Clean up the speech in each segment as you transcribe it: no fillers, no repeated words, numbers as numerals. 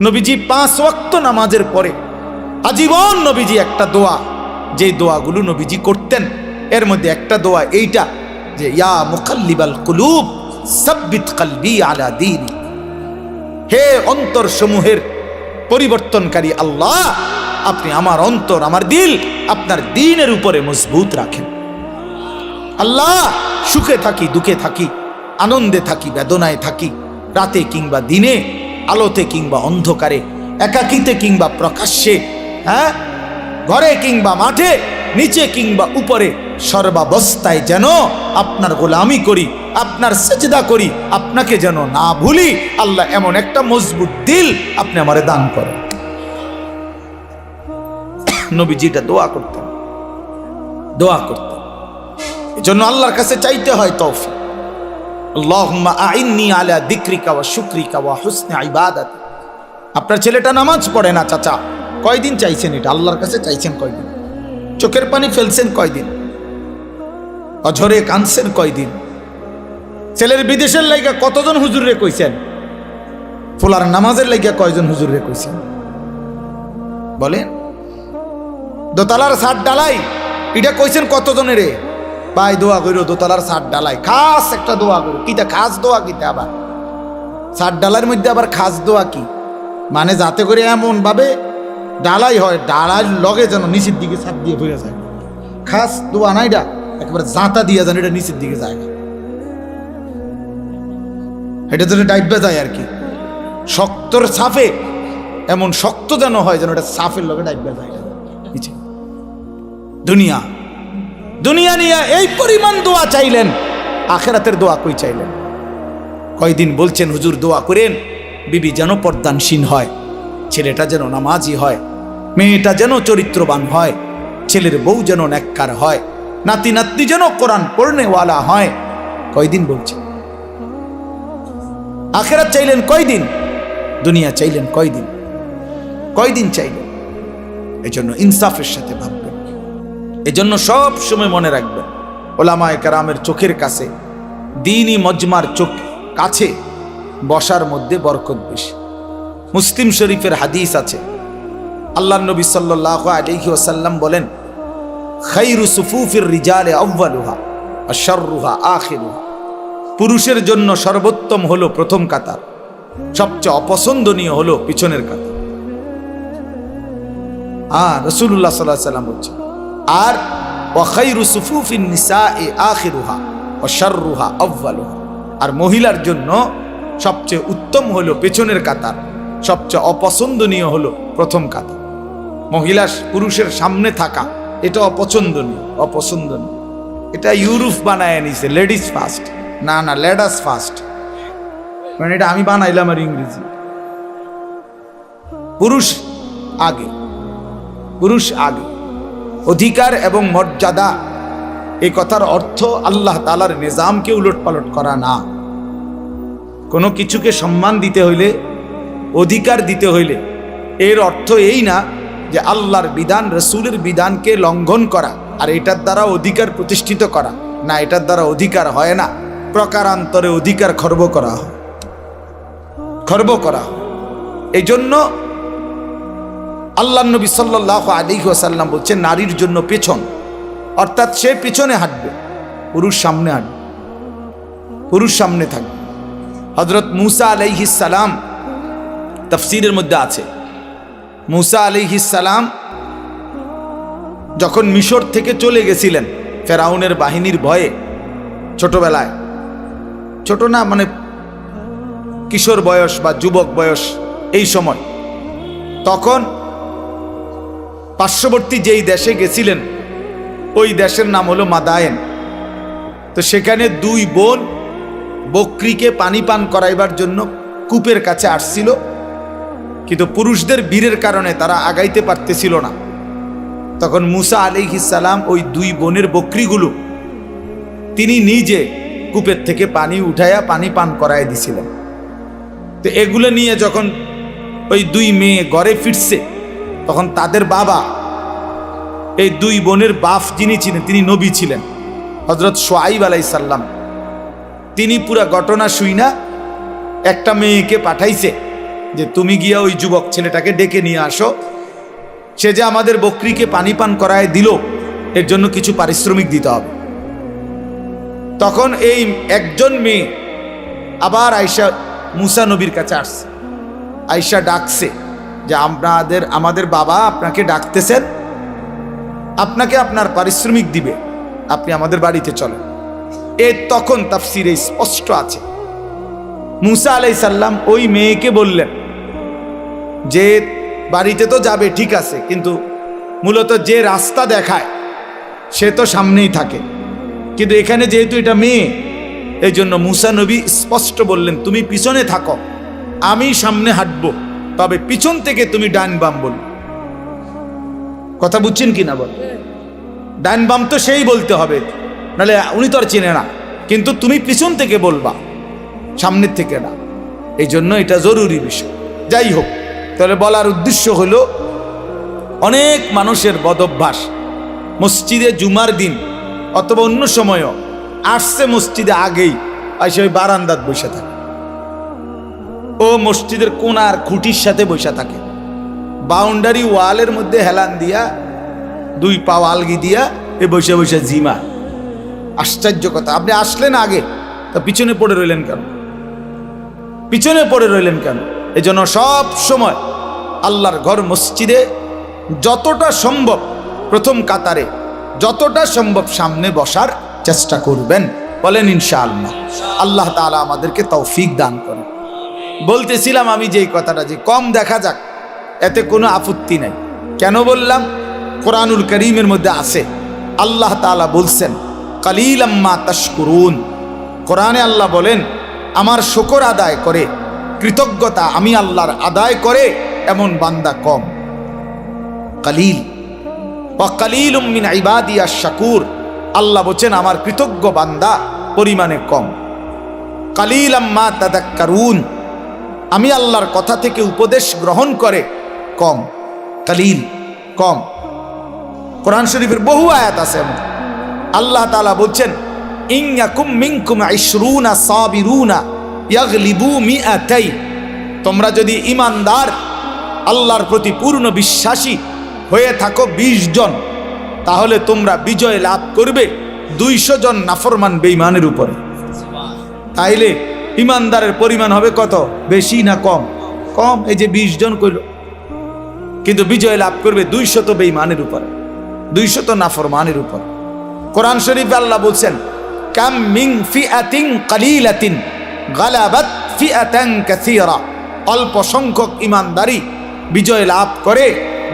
নবীজি 5 ওয়াক্ত নামাজের পরে আজীবন নবীজি একটা দোয়া, যে দোয়াগুলো নবীজি করতেন এর মধ্যে একটা দোয়া এইটা যে ইয়া মুকাল্লিবাল কুলুব সাব্বিত কলবি আলা দীনি, হে অন্তর সমূহের পরিবর্তনকারী আল্লাহ, আপনি আমার অন্তর আমার দিল আপনার দ্বীনের উপরে মজবুত রাখেন। আল্লাহ, সুখে থাকি দুঃখে থাকি, আনন্দে থাকি বেদনায় থাকি, রাতে কিংবা দিনে, আলোতে কিংবা অন্ধকারে, একাকিতে কিংবা প্রকাশ্যে, হ্যাঁ, ঘরে কিংবা মাঠে, নিচে কিংবা উপরে, সর্বাবস্থায় যেন আপনার গোলামি করি, আপনার সেজদা করি, আপনাকে যেন না ভুলি। আল্লাহ, এমন একটা মজবুত দিল আপনি আমারে দান করেন। নবীজিটা দোয়া করতেন, দোয়া করতেন। এজন্য আল্লাহর কাছে চাইতে হয় তৌফিক। আল্লাহুম্মা আইন্নি আলা যিকরিকা ওয়া শুকরিকা ওয়া হুসনি ইবাদাতি। আপনার ছেলেটা নামাজ পড়ে না চাচা, কয়দিন চাইছেন এটা? আল্লাহর কাছে চাইছেন কয়দিন? চোখের পানি ফেলছেন কয়দিন? অঝরে কাঁদছেন কয়দিন? ছেলের বিদেশের লাইগা কতজন হুজুরে কইছেন? ফুলার নামাজের লাইগা কয়জন হুজুরে কইছেন বলেন? দোতলার ছাদ ডালাই এটা কইছেন কতজনের? ভাই দোয়া করো, দোতলার ছাদ ডালাই খাস একটা দোয়া করো। কিটা খাস দোয়া? কিটা আবার ছাদ ডালার মধ্যে আবার খাস দোয়া কি? মানে যাতে করে এমন ভাবে ডালাই হয়, ডালার লগে যেন নিচের দিকে ছাদ দিয়ে ভরে যায়। খাস দোয়া না এটা, একেবারে জাঁতা দিয়ে যেন এটা নিচের দিকে যায়, এটা যেন ডাইবে যায় আর কি। শক্তর সাফে এমন শক্ত যেন হয় যেন এটা সাফের লগে ডাইবে যায় নিচে। দুনিয়া দুনিয়া নিয়ে এই পরিমাণ দোয়া চাইলেন, আখেরাতের দোয়া কই চাইলেন? কয়দিন বলছেন হুজুর দোয়া করেন বিবি যেন পর্দানসীন হয়, ছেলেটা যেন নামাজি হয়, মেয়েটা যেন চরিত্রবান হয়, ছেলের বউ যেন নেককার হয়, নাতি নাতনি যেন কোরআন পড়নেওয়ালা হয়। কয়দিন বলছেন? আখেরাত চাইলেন কয়দিন? দুনিয়া চাইলেন কয়দিন? কয়দিন চাইলেন? এজন্য ইনসাফের সাথে ভাববেন। এজন্য সব সময় মনে রাখবেন, ওলামায়ে কেরামের চোখের কাছে, দ্বীনি মজমার চোখ কাছে বসার মধ্যে বরকত বেশি। মুসলিম শরীফের হাদিস আছে, আল্লাহর নবী সাল্লাল্লাহু আলাইহি ওয়াসাল্লাম বলেন, খায়রু সুফুফির রিজালে আউয়ালুহা ওয়া শাররুহা আখিরুহা। পুরুষের জন্য সর্বোত্তম হলো প্রথম কাতার, সবচেয়ে অপছন্দনীয় হলো পিছনের কাতার। রাসূলুল্লাহ সাল্লাল্লাহু আলাইহি ওয়াসাল্লাম বলছেন, আর ওয়া খায়রু সুফুফিন নিসাই আখিরুহা ওয়া শাররুহা আউয়ালুহা। আর মহিলার জন্য সবচেয়ে উত্তম হলো পেছনের কাতার, সবচেয়ে অপছন্দনীয় হলো প্রথম কাতার। মহিলা পুরুষের সামনে থাকা এটা অপছন্দনীয়, অপছন্দনীয়। এটা ইউরোপ বানায় নিছে, লেডিস ফার্স্ট। না না, লেডাস ফার্স্ট, মানে এটা আমি বানাইলাম আর ইংরেজি। পুরুষ আগে, পুরুষ আগে। অধিকার এবং মর্যাদা এই কথার অর্থ আল্লাহ তাআলার নিজামকে উলটপালট করা না। কোনো কিছুকে সম্মান দিতে হইলে, অধিকার দিতে হইলে এর অর্থ এই না যে আল্লাহর বিধান রাসূলের বিধানকে লঙ্ঘন করা আর এটার দ্বারা অধিকার প্রতিষ্ঠিত করা। না, এটার দ্বারা অধিকার হয় না, প্রকারান্তরে অধিকার খর্ব করা হয়, খর্ব করা হয়। এই জন্য আল্লাহর নবী সাল্লাল্লাহু আলাইহি ওয়াসাল্লাম বলছেন, নারীর জন্য পেছন, অর্থাৎ সে পিছনে হাঁটবে, পুরুষ সামনে হাঁটবে, পুরুষ সামনে থাকবে। হযরত মূসা আলাইহিস সালাম, তাফসীরের মধ্যে আছে, মূসা আলাইহিস সালাম যখন মিশর থেকে চলে গেছিলেন ফেরাউনের বাহিনীর ভয়ে, ছোটবেলায়, ছোট না মানে কিশোর বয়স বা যুবক বয়স এই সময়, তখন পার্শ্ববর্তী যেই দেশে গেছিলেন ওই দেশের নাম হলো মাদায়েন। তো সেখানে দুই বোন বকরিকে পানি পান করাইবার জন্য কূপের কাছে আসছিল, কিন্তু পুরুষদের বীরের কারণে তারা আগাইতে পারতেছিল না। তখন মূসা আলাইহিস সালাম ওই দুই বোনের বকরিগুলো তিনি নিজে কূপের থেকে পানি উঠাইয়া পানি পান করাই দিছিলেন। তো এগুলো নিয়ে যখন ওই দুই মেয়ে ঘরে ফিরছে, তখন তাদের বাবা, এই দুই বোনের বাপ যিনি ছিলেন তিনি নবী ছিলেন, হযরত শুআয়ব আলাইহিস সালাম, তিনি পুরা ঘটনা শুইনা একটা মেয়েকে পাঠাইছে যে তুমি গিয়া ওই যুবক ছেলেটাকে ডেকে নিয়ে আসো, সে যে আমাদের বকরিকে পানি পান করায় দিল, এর জন্য কিছু পারিশ্রমিক দিতে হবে। তখন এই একজন মেয়ে আবার আয়েশা মুসা নবীর কাছে আসছে। আয়েশা ডাকছে যে আমাদের বাবা আপনাকে ডাকতেছেন, আপনাকে আপনার পারিশ্রমিক দিবে, আপনি আমাদের বাড়িতে চলেন। তখন তাফসিরে স্পষ্ট আছে, মুসা আলাইহিস সালাম ওই মেয়েকে বললেন যে বাড়িতে তো যাবে ঠিক আছে, কিন্তু মূলত যে রাস্তা দেখায় সে তো সামনেই থাকে, কিন্তু এখানে যেহেতু এটা মেয়ে, এই জন্য মুসা নবী স্পষ্ট বললেন তুমি পিছনে থাকো, আমি সামনে হাঁটবো, তবে পিছন থেকে তুমি ডান বাম বল। কথা বুঝছেন কিনা বল? ডান বাম তো সেই বলতে হবে, নাহলে উনি তো আর চেনে না, কিন্তু তুমি পিছন থেকে বলবা, সামনের থেকে না। এই জন্য এটা জরুরি বিষয়। যাই হোক, তাহলে বলার উদ্দেশ্য হলো অনেক মানুষের বদভ্যাস মসজিদে জুমার দিন অথবা অন্য সময়ও আসছে মসজিদে আগেই এসে ওই বারান্দাত বসে থাকে, ও মসজিদের কোনার খুঁটির সাথে বসে থাকে, বাউন্ডারি ওয়ালের মধ্যে হেলান দিয়া দুই পা আলগি দিয়া এ বসে বসে জিমা। আশ্চর্য কথা, আপনি আসলেন আগে, তা পিছনে পড়ে রইলেন কেন? পিছনে পড়ে রইলেন কেন? এই জন্য সব সময় আল্লাহর ঘর মসজিদে যতটা সম্ভব প্রথম কাতারে, যতটা সম্ভব সামনে বসার চেষ্টা করবেন। বলেন ইনশাআল্লাহ। আল্লাহ তাআলা আমাদেরকে তৌফিক দান করেন। বলতেছিলাম আমি যে কথাটা, যে কম দেখা যাক এতে কোনো আপত্তি নাই। কেন বললাম? কোরআনুল কারীমের মধ্যে আছে, আল্লাহ তাআলা বলছেন কালিলাম মা তাশকুরুন। কোরআনে আল্লাহ বলেন আমার শুকর আদায় করে, কৃতজ্ঞতা আমি আল্লাহর আদায় করে এমন বান্দা কম। কালিল ওয়া কালিলুম মিন ইবাদিয়াশ শাকুর, আল্লাহ বলেন আমার কৃতজ্ঞ বান্দা পরিমাণে কম। কালিলাম মা তাযাক্কারুন, আমি আল্লাহর কথা থেকে উপদেশ গ্রহণ করে কম। কালিল, কম। কোরআন শরীফের বহু আয়াত আছে এমন। আল্লাহ তাআলা বলছেন ইন ইয়াকুম মিনকুম 20 সাবিরুনা ইয়াগলিবু মিআতাই, তোমরা যদি ঈমানদার আল্লাহর প্রতি পূর্ণ বিশ্বাসী হয়ে থাকো 20 জন, তাহলে তোমরা বিজয় লাভ করবে 200 জন নাফরমান বেঈমানের উপরে। তাইলে ঈমানদারের পরিমাণ হবে কত? বেশি না কম? কম। এই যে 20 জন কইল, কিন্তু বিজয় লাভ করবে 200 বেঈমানের উপর, 200 নাফরমানের উপর। কোরআন শরীফে আল্লাহ বলছেন কাম মিন ফিআতিন কালিলাতিন গালাবাত ফিআতান কাসীরা, অল্প সংখ্যক ঈমানদারি বিজয় লাভ করে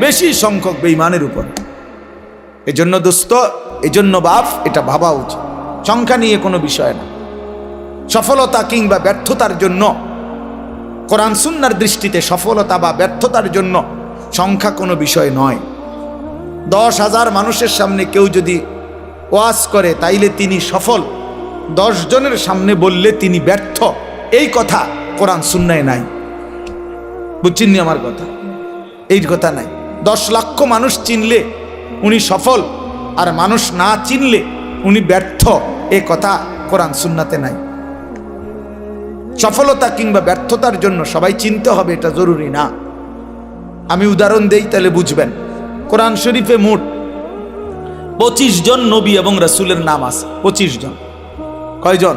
বেশি সংখ্যক বেঈমানের উপর। এজন্য দোস্ত, এজন্য বাপ, এটা ভাবা উচিত। সংখ্যা নিয়ে কোনো বিষয় না। সফলতা কিংবা ব্যর্থতার জন্য, কোরআন সুন্নাহর দৃষ্টিতে সফলতা বা ব্যর্থতার জন্য সংখ্যা কোনো বিষয় নয়। 10,000 মানুষের সামনে কেউ যদি ওয়াজ করে তাইলে তিনি সফল, 10 জনের সামনে বললে তিনি ব্যর্থ, এই কথা কোরআন সুন্নায় নাই। বুঝছেননি আমার কথা? এই কথা নাই। 10 লক্ষ মানুষ চিনলে উনি সফল, আর মানুষ না চিনলে উনি ব্যর্থ, এই কথা কোরআন সুন্নাতে নাই। সফলতা কিংবা ব্যর্থতার জন্য সবাই চিনতে হবে এটা জরুরি না। আমি উদাহরণ দেই তাহলে বুঝবেন। কোরআন শরীফে মোট 25 জন নবী এবং রাসূলের নাম আছে। 25 জন। কয়জন?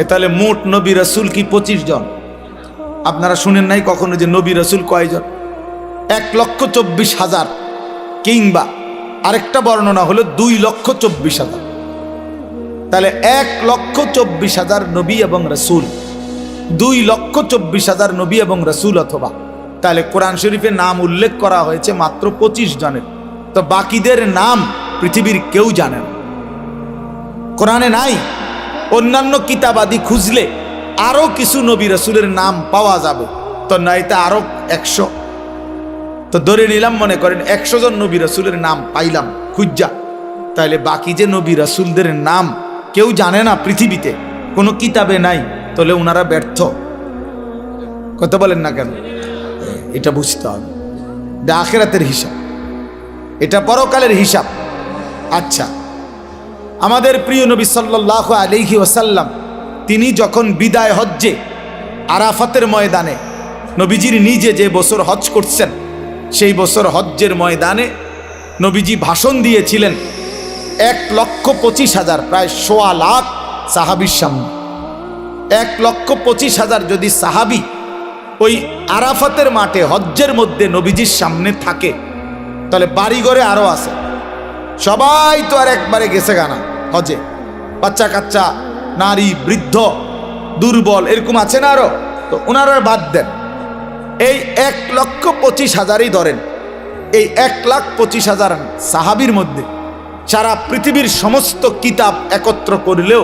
তাহলে মোট নবী রাসূল কি 25 জন? আপনারা শুনেন নাই কখনো যে নবী রাসূল কয়জন? 1,24,000, কিংবা আরেকটা বর্ণনা হলো 2,24,000। তাহলে 1,24,000 নবী এবং রাসূল, 2,24,000 নবী এবং রাসূল, অথবা তাহলে কোরআন শরীফে নাম উল্লেখ করা হয়েছে মাত্র 25 জনের। তো বাকিদের নাম পৃথিবীর কেউ জানে না, কোরআনে নাই। অন্যান্য কিতাবাদি খুঁজলে আরো কিছু নবী রাসূলের নাম পাওয়া যাবে, তো নয়তো আরো 100। তো ধরে নিলাম, মনে করেন 100 জন নবী রাসূলের নাম পাইলাম খুঁজা, তাহলে বাকি যে নবী রাসূলদের নাম কেউ জানে না পৃথিবীতে, কোনো কিতাবে নাই, তাহলে ওনারা ব্যর্থ। কথা বলেন না কেন? এটা বুঝতে হবে, এটা আখিরাতের হিসাব, এটা পরকালের হিসাব। আচ্ছা, আমাদের প্রিয় নবী সাল্লাল্লাহু আলাইহি ওয়াসাল্লাম তিনি যখন বিদায় হজ্জে আরাফাতের ময়দানে নবীজির নিজে যে বছর হজ করছেন, সেই বছর হজ্জের ময়দানে নবীজি ভাষণ দিয়েছিলেন 1,25,000, প্রায় 1.25 লাখ সাহাবীর সামনে। 1,25,000 যদি সাহাবী ওই আরাফাতের মাঠে হজ্জের মধ্যে নবীজির সামনে থাকে, তাহলে বাড়িঘরে আরো আছে। সবাই তো আর একবারে গেছে গানা হজে, বাচ্চা কাচ্চা, নারী, বৃদ্ধ, দুর্বল, এরকম আছে না আরো, তো ওনারা বাদ দেন। এই 1,25,000ই ধরেন। এই 1,25,000 সাহাবীর মধ্যে সারা পৃথিবীর সমস্ত কিতাব একত্র করলেও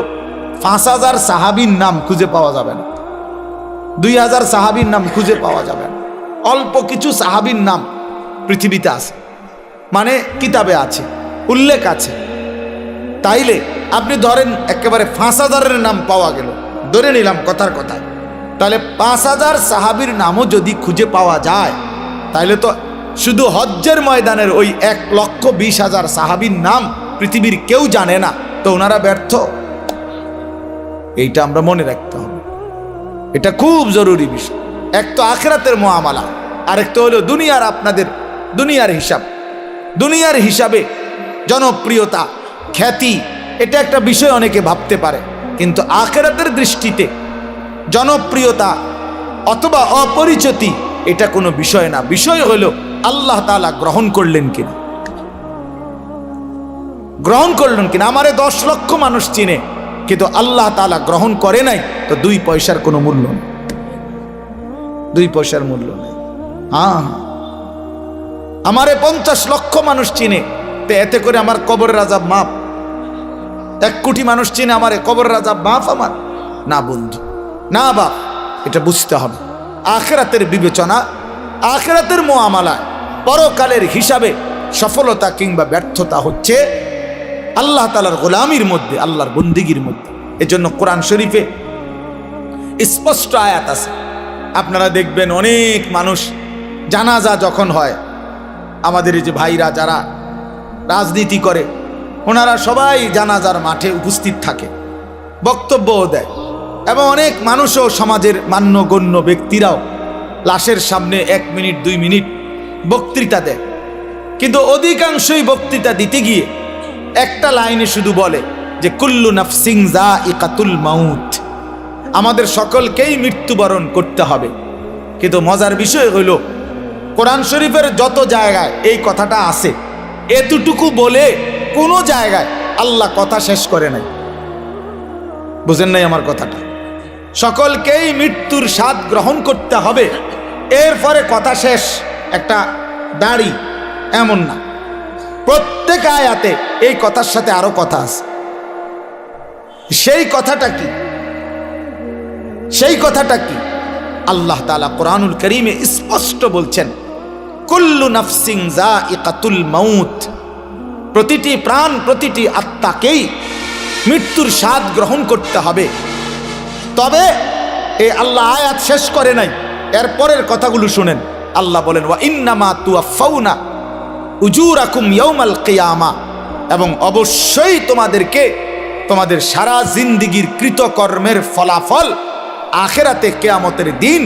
5,000 সাহাবীর নাম খুঁজে পাওয়া যাবে না, 2,000 সাহাবীর নাম খুঁজে পাওয়া যাবে না। অল্প কিছু সাহাবীর নাম পৃথিবীতে আছে, মানে কিতাবে আছে, উল্লেখ আছে। তাইলে আপনি ধরেন একেবারে 5,000-এর নাম পাওয়া গেল, ধরে নিলাম কথার কথা, তাহলে 5,000 সাহাবীর নামও যদি খুঁজে পাওয়া যায়, তাইলে তো শুধু হজ্জের ময়দানের ওই 1,20,000 সাহাবীর নাম পৃথিবীর কেউ জানে না, তো ওনারা ব্যর্থ। এইটা আমরা মনে রাখতে হবে, এটা খুব জরুরি বিষয়। এক তো আখিরাতের মুআমালা, আরেক তো হলো দুনিয়ার, আপনাদের দুনিয়ার হিসাব। দুনিয়ার হিসাবে জনপ্রিয়তা, খ্যাতি, এটা একটা বিষয় অনেকে ভাবতে পারে, কিন্তু আখিরাতের দৃষ্টিতে জনপ্রিয়তা অথবা অপরিচিতি এটা কোনো বিষয় না। বিষয় হলো আল্লাহ তাআলা গ্রহণ করলেন কিনা, গ্রহণ করলেন কিনা। আমারে 10 লক্ষ মানুষ চিনে, কিন্তু আল্লাহ তাআলা গ্রহণ করে নাই, তো 2 পয়সার কোনো মূল্য নেই, 2 পয়সার মূল্য নেই। হ্যাঁ, আমারে 50 লক্ষ মানুষ চিনে, তো এতে করে আমার কবরের আযাব মাফ? 1 কোটি মানুষ চিনে, আমারে কবরের আযাব মাফ আমার? না বন্ধু, না বাপ, এটা বুঝতে হবে। আখিরাতের বিবেচনা, আখিরাতের মুআমালা, পরকালের হিসাবে সফলতা কিংবা ব্যর্থতা হচ্ছে আল্লাহ তাআলার গোলামির মধ্যে, আল্লাহর বন্দিগির মধ্যে। এজন্য কোরআন শরীফে স্পষ্ট আয়াত আছে। আপনারা দেখবেন অনেক মানুষ জানাজা যখন হয়, আমাদের এই যে ভাইরা যারা রাজনীতি করে, ওনারা সবাই জানাজার মাঠে উপস্থিত থাকে, বক্তব্যও দেয়, এবং অনেক মানুষও, সমাজের মান্যগণ্য ব্যক্তিরাও লাশের সামনে 1 মিনিট 2 মিনিট বক্তৃতা দেয়। কিন্তু অধিকাংশই বক্তৃতা দিতে গিয়ে একটা লাইনে শুধু বলে যে কুল্লু নাফসিন যায়িকাতুল মাউত, আমাদের সকলকেই মৃত্যুবরণ করতে হবে। কিন্তু মজার বিষয় হইল, কোরআন শরীফের যত জায়গায় এই কথাটা আছে, এতটুকু বলে কোনো জায়গায় আল্লাহ কথা শেষ করে নাই। বুঝেন নাই আমার কথাটা? সকলকেই মৃত্যুর স্বাদ গ্রহণ করতে হবে, এরপরে কথা শেষ, একটা দাড়ি, এমন না। প্রত্যেক আয়াতে এই কথার সাথে আরো কথা আছে। সেই কথাটা কি? সেই কথাটা কি? আল্লাহ তাআলা কোরআনুল কারীমে স্পষ্ট বলছেন, কুল্লু নাফসিন যায়িকাতুল মাউত, প্রতিটি প্রাণ, প্রতিটি আত্মাকেই মৃত্যুর স্বাদ গ্রহণ করতে হবে। তবে এই আল্লাহ আয়াত শেষ করে নাই, এর পরের কথাগুলো শুনেন। আল্লাহ বলেন, ওয়া ইন্নামা তুওয়াফাউনা উজুরাকুম ইয়াউমাল কিয়ামা, এবং অবশ্যই তোমাদেরকে তোমাদের সারা জিন্দেগীর কৃতকর্মের ফলাফল আখিরাতে কিয়ামতের দিন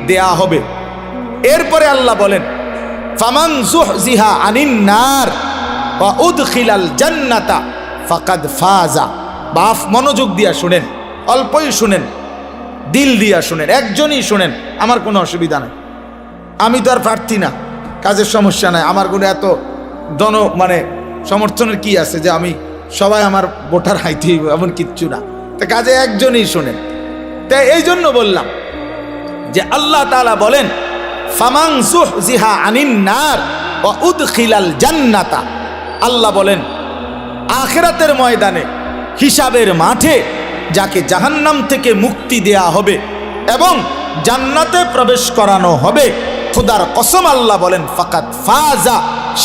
দেয়া হবে। এরপরে আল্লাহ বলেন, ফামান যুহজিহা আনিন নার ওয়া উদখিলাল জান্নাতা ফাকাদ ফাজা। বাপ, মনোযোগ দিয়া শুনেন, অল্পই শুনেন, দিল দিয়া শুনেন, একজনই শুনেন, আমার কোনো অসুবিধা নাই। আমি তো আর প্রার্থী না, কাজের সমস্যা নাই, আমার কোনো এত সমর্থনের কি আছে যে আমি সবাই আমার ভোটার হাইতেই, এমন কিচ্ছু না। তা কাজে একজনই শোনেন। তাই এই জন্য বললাম যে আল্লাহ তাআলা বলেন, ফামান যুহজিহা আনিন নার ওয়া উদখিলাল জান্নাতা। আল্লাহ বলেন, আখিরাতের ময়দানে, হিসাবের মাঠে যাকে জাহান্নাম থেকে মুক্তি দেয়া হবে এবং জান্নাতে প্রবেশ করানো হবে, খোদার কসম আল্লাহ বলেন, ফাকাদ ফাজা,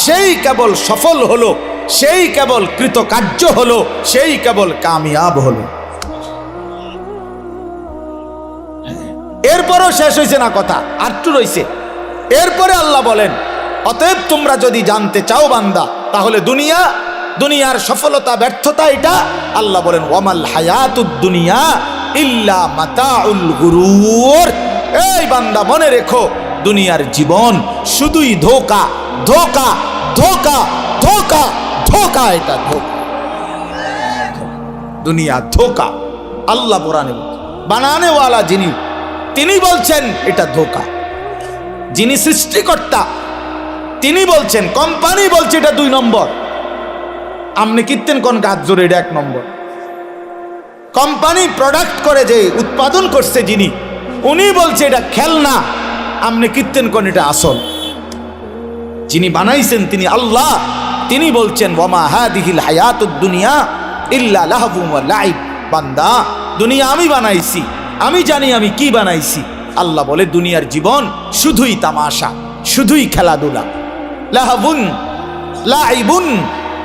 সেই কেবল সফল হলো, সেই কেবল কৃতকার্য হলো, সেই কেবল কামিয়াব হলো। এরপরও শেষ হয়েছে না কথা, আরটু রয়েছে। এরপরে আল্লাহ বলেন, অতএব তোমরা যদি জানতে চাও বান্দা, তাহলে দুনিয়ার সফলতা ব্যর্থতা এটা। আল্লাহ বলেন, ওয়ামাল হায়াতুদ দুনিয়া ইল্লা মাতাউল গুরুর, এই বান্দা মনে রেখো, দুনিয়ার জীবন শুধুই ধোঁকা, ধোঁকা, ধোঁকা, ধোঁকা, ধোঁকা। এটা ধোঁকা, দুনিয়া ধোঁকা। আল্লাহ কোরআনে বানানেওয়ালা যিনি, তিনি বলছেন এটা ধোঁকা। যিনি সৃষ্টিকর্তা তিনি বলছেন, কোম্পানি বলছে এটা 2 নম্বর। আপনি কীর্তেন কোন গাছ জোরে, এটা 1 নম্বর। কোম্পানি প্রোডাক্ট করে যে উৎপাদন করছে যিনি, উনি বলছে এটা খেলনা, আপনি কীর্তেন কোন এটা আসল। যিনি বানাইছেন তিনি আল্লাহ, তিনি বলছেন ওয়ামা হাদিহিল হায়াতুদ দুনিয়া ইল্লা লাহবুন ওয়া লাইব। বান্দা, দুনিয়া আমি বানাইছি, আমি জানি আমি কি বানাইছি। আল্লাহ বলে দুনিয়ার জীবন শুধুই তামাশা, শুধুই খেলাধুলা। লাহবুন লাইবুন,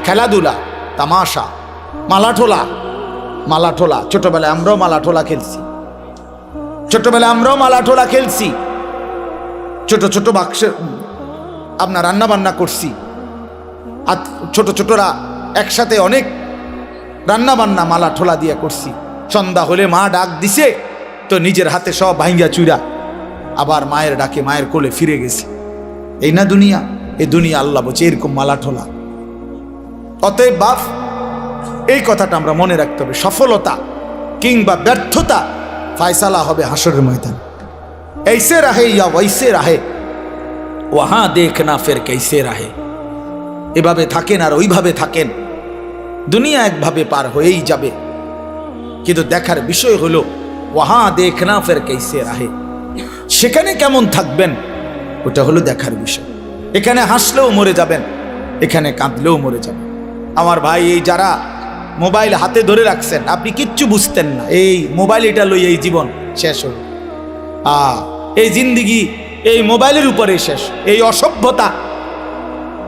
খেলাধুলা, তামাশা, মালাঠোলা। মালাঠোলা ছোটবেলায় আমরাও মালাঠোলা খেলছি, ছোটবেলায় আমরাও মালাঠোলা খেলছি। ছোট ছোট বাক্সে আপনার রান্না বান্না করছি, আর ছোট ছোটরা একসাথে অনেক রান্না বান্না মালাঠোলা দিয়ে করছি। সন্ধ্যা হলে মা ডাক দিছে তো নিজের হাতে সব ভাঙ্গা চুরা আবার মায়ের ডাকে মায়ের কোলে ফিরে গেছি। এই না দুনিয়া? এই দুনিয়া আল্লাহ বলছে এরকম মালাঠোলা। অতএব বাপ, এই কথাটা আমরা মনে রাখতে হবে। সফলতা কিংবা ব্যর্থতা ফায়সালা হবে হাসরের ময়দান। ऐसे रहे या वैसे रहे वहां देखना फिर कैसे रहे। এভাবে থাকেন আর ওইভাবে থাকেন, দুনিয়া একভাবে পার হয়েই যাবে। কিন্তু দেখার বিষয় হলো ওয়াহা দেখনা ফের कैसे रहे, সেখানে কেমন থাকবেন ওটা হলো দেখার বিষয়। এখানে হাসলেও মরে যাবেন, এখানে কাঁদলেও মরে যাবেন। আমার ভাই, এই যারা মোবাইল হাতে ধরে রাখছেন, আপনি কিচ্ছু বুঝতেন না। এই মোবাইল এটা লই এই জীবন শেষ হল। এই জিন্দিগি এই মোবাইলের উপরে শেষ। এই অসভ্যতা,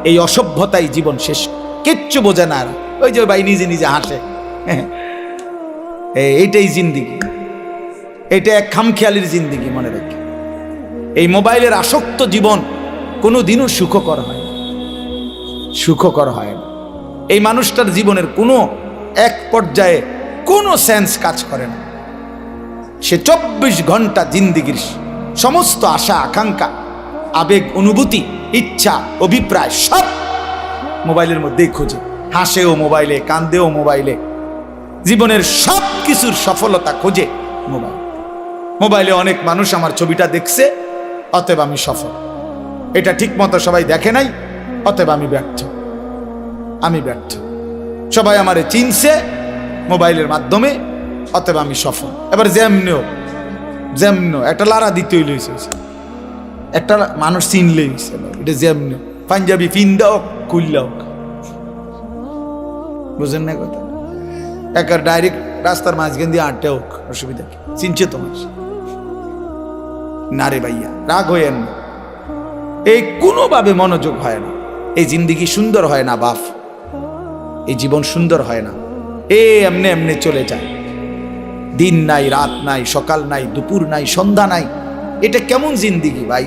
এই অসভ্যতাই জীবন শেষ। কিচ্ছু বোঝে না। ওই যে ভাই নিজে নিজে হাসে, এইটাই জিন্দিগি। এটা এক খামখেয়ালির জিন্দিগি। মনে রাখি, এই মোবাইলের আসক্ত জীবন কোনো দিনও সুখকর হয় না, সুখকর হয় না। এই মানুষটার জীবনের কোনো এক পর্যায়ে কোনো সেন্স কাজ করে না। সে 24 ঘন্টা জিন্দিগির সমস্ত আশা আকাঙ্ক্ষা, আবেগ, অনুভূতি, ইচ্ছা, অভিপ্রায় সব মোবাইলের মধ্যেই খোঁজে। হাসেও মোবাইলে, কান্দেও মোবাইলে, জীবনের সব কিছুর সফলতা খোঁজে মোবাইল। মোবাইলে অনেক মানুষ আমার ছবিটা দেখছে, অতএব আমি সফল। এটা ঠিক মতো সবাই দেখে নাই, অতএব আমি ব্যর্থ। আমি ব্যর্থ। সবাই আমারে চিনছে মোবাইলের মাধ্যমে, অতএব আমি সফল। এবার যেমনিও একটা লারা দিতেই লইছে, একটা মানুষ চিনলেই এটা যেমনি পাঞ্জাবি ফিন্দা হোক কুল্লা হোক, বুঝেন না কথা? একার ডাইরেক্ট রাস্তার মাঝখান দিয়ে আটটা হোক, অসুবিধা কি? চিনছে তোমার না রে ভাইয়া, রাগ হইয়েন না। এই কোনোভাবে মনোযোগ হয় না। এই জিন্দিগি সুন্দর হয় না বাপ, এই জীবন সুন্দর হয় না। এমনি এমনি চলে যায়। দিন নাই, রাত নাই, সকাল নাই, দুপুর নাই, সন্ধ্যা নাই। এটা কেমন জিন্দিগি ভাই?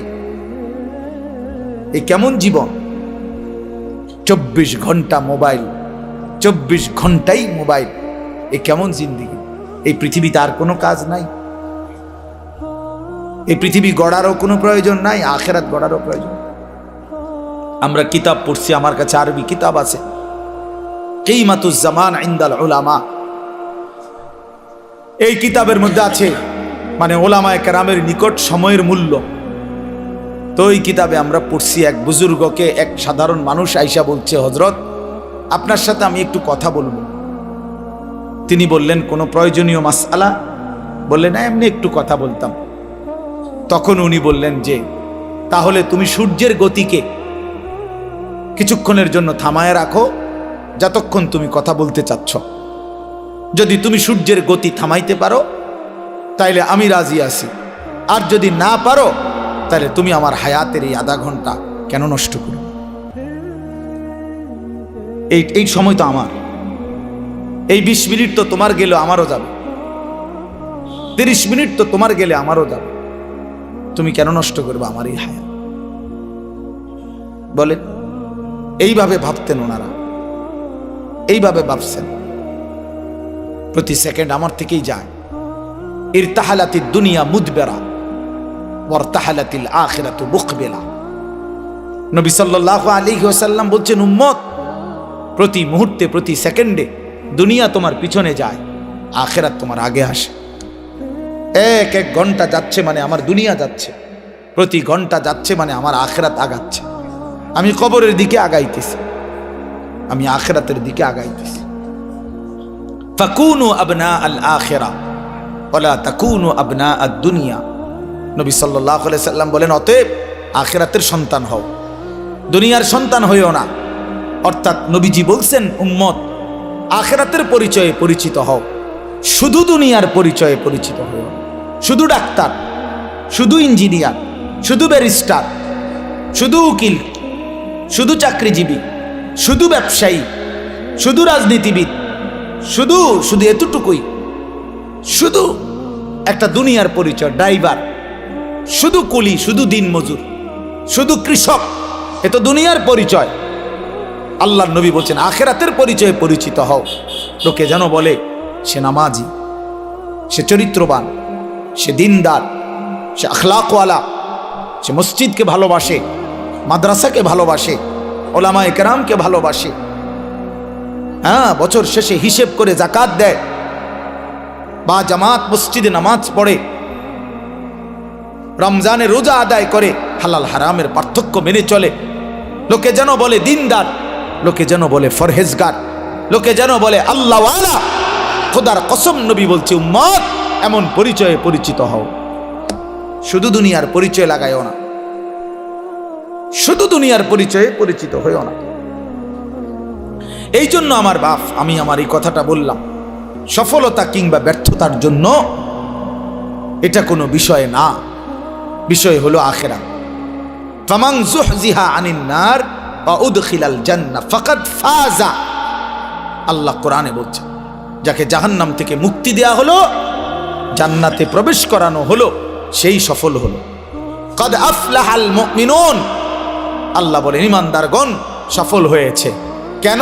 এই কেমন জীবন? 24 ঘন্টা মোবাইল, 24 ঘন্টাই মোবাইল। এই কেমন জিন্দিগি? এই পৃথিবীতে আর কোনো কাজ নাই? এই পৃথিবী গড়ারও কোনো প্রয়োজন নাই, আখেরাত গড়ারও প্রয়োজন। আমরা কিতাব পড়ছি, আমার কাছে আরবি কিতাব আছে, কিমাতুজ জামান ইনদাল উলামা। এই কিতাবের মধ্যে আছে মানে ওলামায়ে কেরামের নিকট সময়ের মূল্য। তো এই কিতাবে আমরা পড়ছি, এক বুজুর্গকে এক সাধারণ মানুষ আইসা বলছে, হযরত আপনার সাথে আমি একটু কথা বলবো। তিনি বললেন, কোনো প্রয়োজনীয় মাসআলা? বললেন না, এমনি একটু কথা বলতাম। তখন উনি বললেন যে, তাহলে তুমি সূর্যের গতিকে কিছুক্ষণের জন্য থামায় রাখো, যতক্ষণ তুমি কথা বলতে চাচ্ছ। যদি তুমি সূর্যের গতি থামাইতে পারো তাইলে আমি রাজি আছি, আর যদি না পারো তাহলে তুমি আমার হায়াতের এই আধা ঘন্টা কেন নষ্ট করো? এই সময় তো আমার, এই 20 মিনিট তো তোমার গেলে আমারও যাবে, 30 মিনিট তো তোমার গেলে আমারও যাবে। তুমি কেন নষ্ট করবে আমার এই হায়াত? বলেন, এইভাবে ভাবতেন ওনারা, এইভাবে ভাবছেন। প্রতি সেকেন্ড আমার থেকেই যায়। ইরতাহালাতি দুনিয়া মুদবেরা, ওয়ারতাহালাতিল আখিরাতু মুকবিলা। নবী সাল্লাল্লাহু আলাইহি ওয়াসাল্লাম বলছেন, উম্মত, প্রতি মুহূর্তে প্রতি সেকেন্ডে দুনিয়া তোমার পিছনে যায়, আখিরাত তোমার আগে আসে। এক এক ঘন্টা যাচ্ছে মানে আমার দুনিয়া যাচ্ছে, প্রতি ঘন্টা যাচ্ছে মানে আমার আখিরাত আগাচ্ছে। আমি কবরের দিকে আগাইতেছি, আমি আখিরাতের দিকে আগাইতেছি। ফাকুনু আবনা আল আখিরা ওয়ালা তাকুনু আবনা আদ দুনিয়া। নবী সাল্লাল্লাহু আলাইহি সাল্লাম বলেন, অতএব আখিরাতের সন্তান হও, দুনিয়ার সন্তান হইও না। অর্থাৎ নবীজি বলছেন, উম্মত, আখিরাতের পরিচয়ে পরিচিত হও, শুধু দুনিয়ার পরিচয়ে পরিচিত হও। শুধু ডাক্তার, শুধু ইঞ্জিনিয়ার, শুধু ব্যারিস্টার, শুধু উকিল, শুধু চাকরিজীবী, শুধু ব্যবসায়ী, শুধু রাজনীতিবিদ, শুধু শুধু এতটুকুই, শুধু একটা দুনিয়ার পরিচয়, ড্রাইভার, শুধু কুলি, শুধু দিনমজুর, শুধু কৃষক, এ তো দুনিয়ার পরিচয়। আল্লাহর নবী বলছেন, আখিরাতের পরিচয়ে পরিচিত হও। লোকে যেন বলে সে নামাজি, সে চরিত্রবান, সে দিনদার, সে আখলাকওয়ালা, সে মসজিদকে ভালোবাসে, মাদ্রাসাকে ভালোবাসে, ওলামায়ে কেরামকে ভালোবাসে। হ্যাঁ, বছর শেষে হিসেব করে যাকাত দেয়, বা জামাত মসজিদে নামাজ পড়ে, রমজানে রোজা আদায় করে, হালাল হারামের পার্থক্য মেনে চলে। লোকে যেন বলে দিনদার, লোকে যেন বলে ফরহেজগার, লোকে যেন বলে আল্লাহওয়ালা। খোদার কসম, নবী বলছে, উম্মত, এমন পরিচয়ে পরিচিত হও। শুধু দুনিয়ার পরিচয় লাগাইও না, শুধু দুনিয়ার পরিচয়ে পরিচিত হইও না। এই জন্য আমার বাপ, আমি আমার এই কথাটা বললাম, সফলতা কিংবা ব্যর্থতার জন্য এটা কোনো বিষয় না, বিষয় হলো আখিরাত। ফামান যুহজিহা আনিন নার ওয়া উদখিলাল জান্নাহ ফাকাদ ফাজা। আল্লাহ কোরআনে বলছে, যাকে জাহান্নাম থেকে মুক্তি দেয়া হলো, জান্নাতে প্রবেশ করানো হলো, সেই সফল হলো। কাদ আফলাহাল মুমিনুন, আল্লাহ বলেন ঈমানদারগণ সফল হয়েছে। কেন?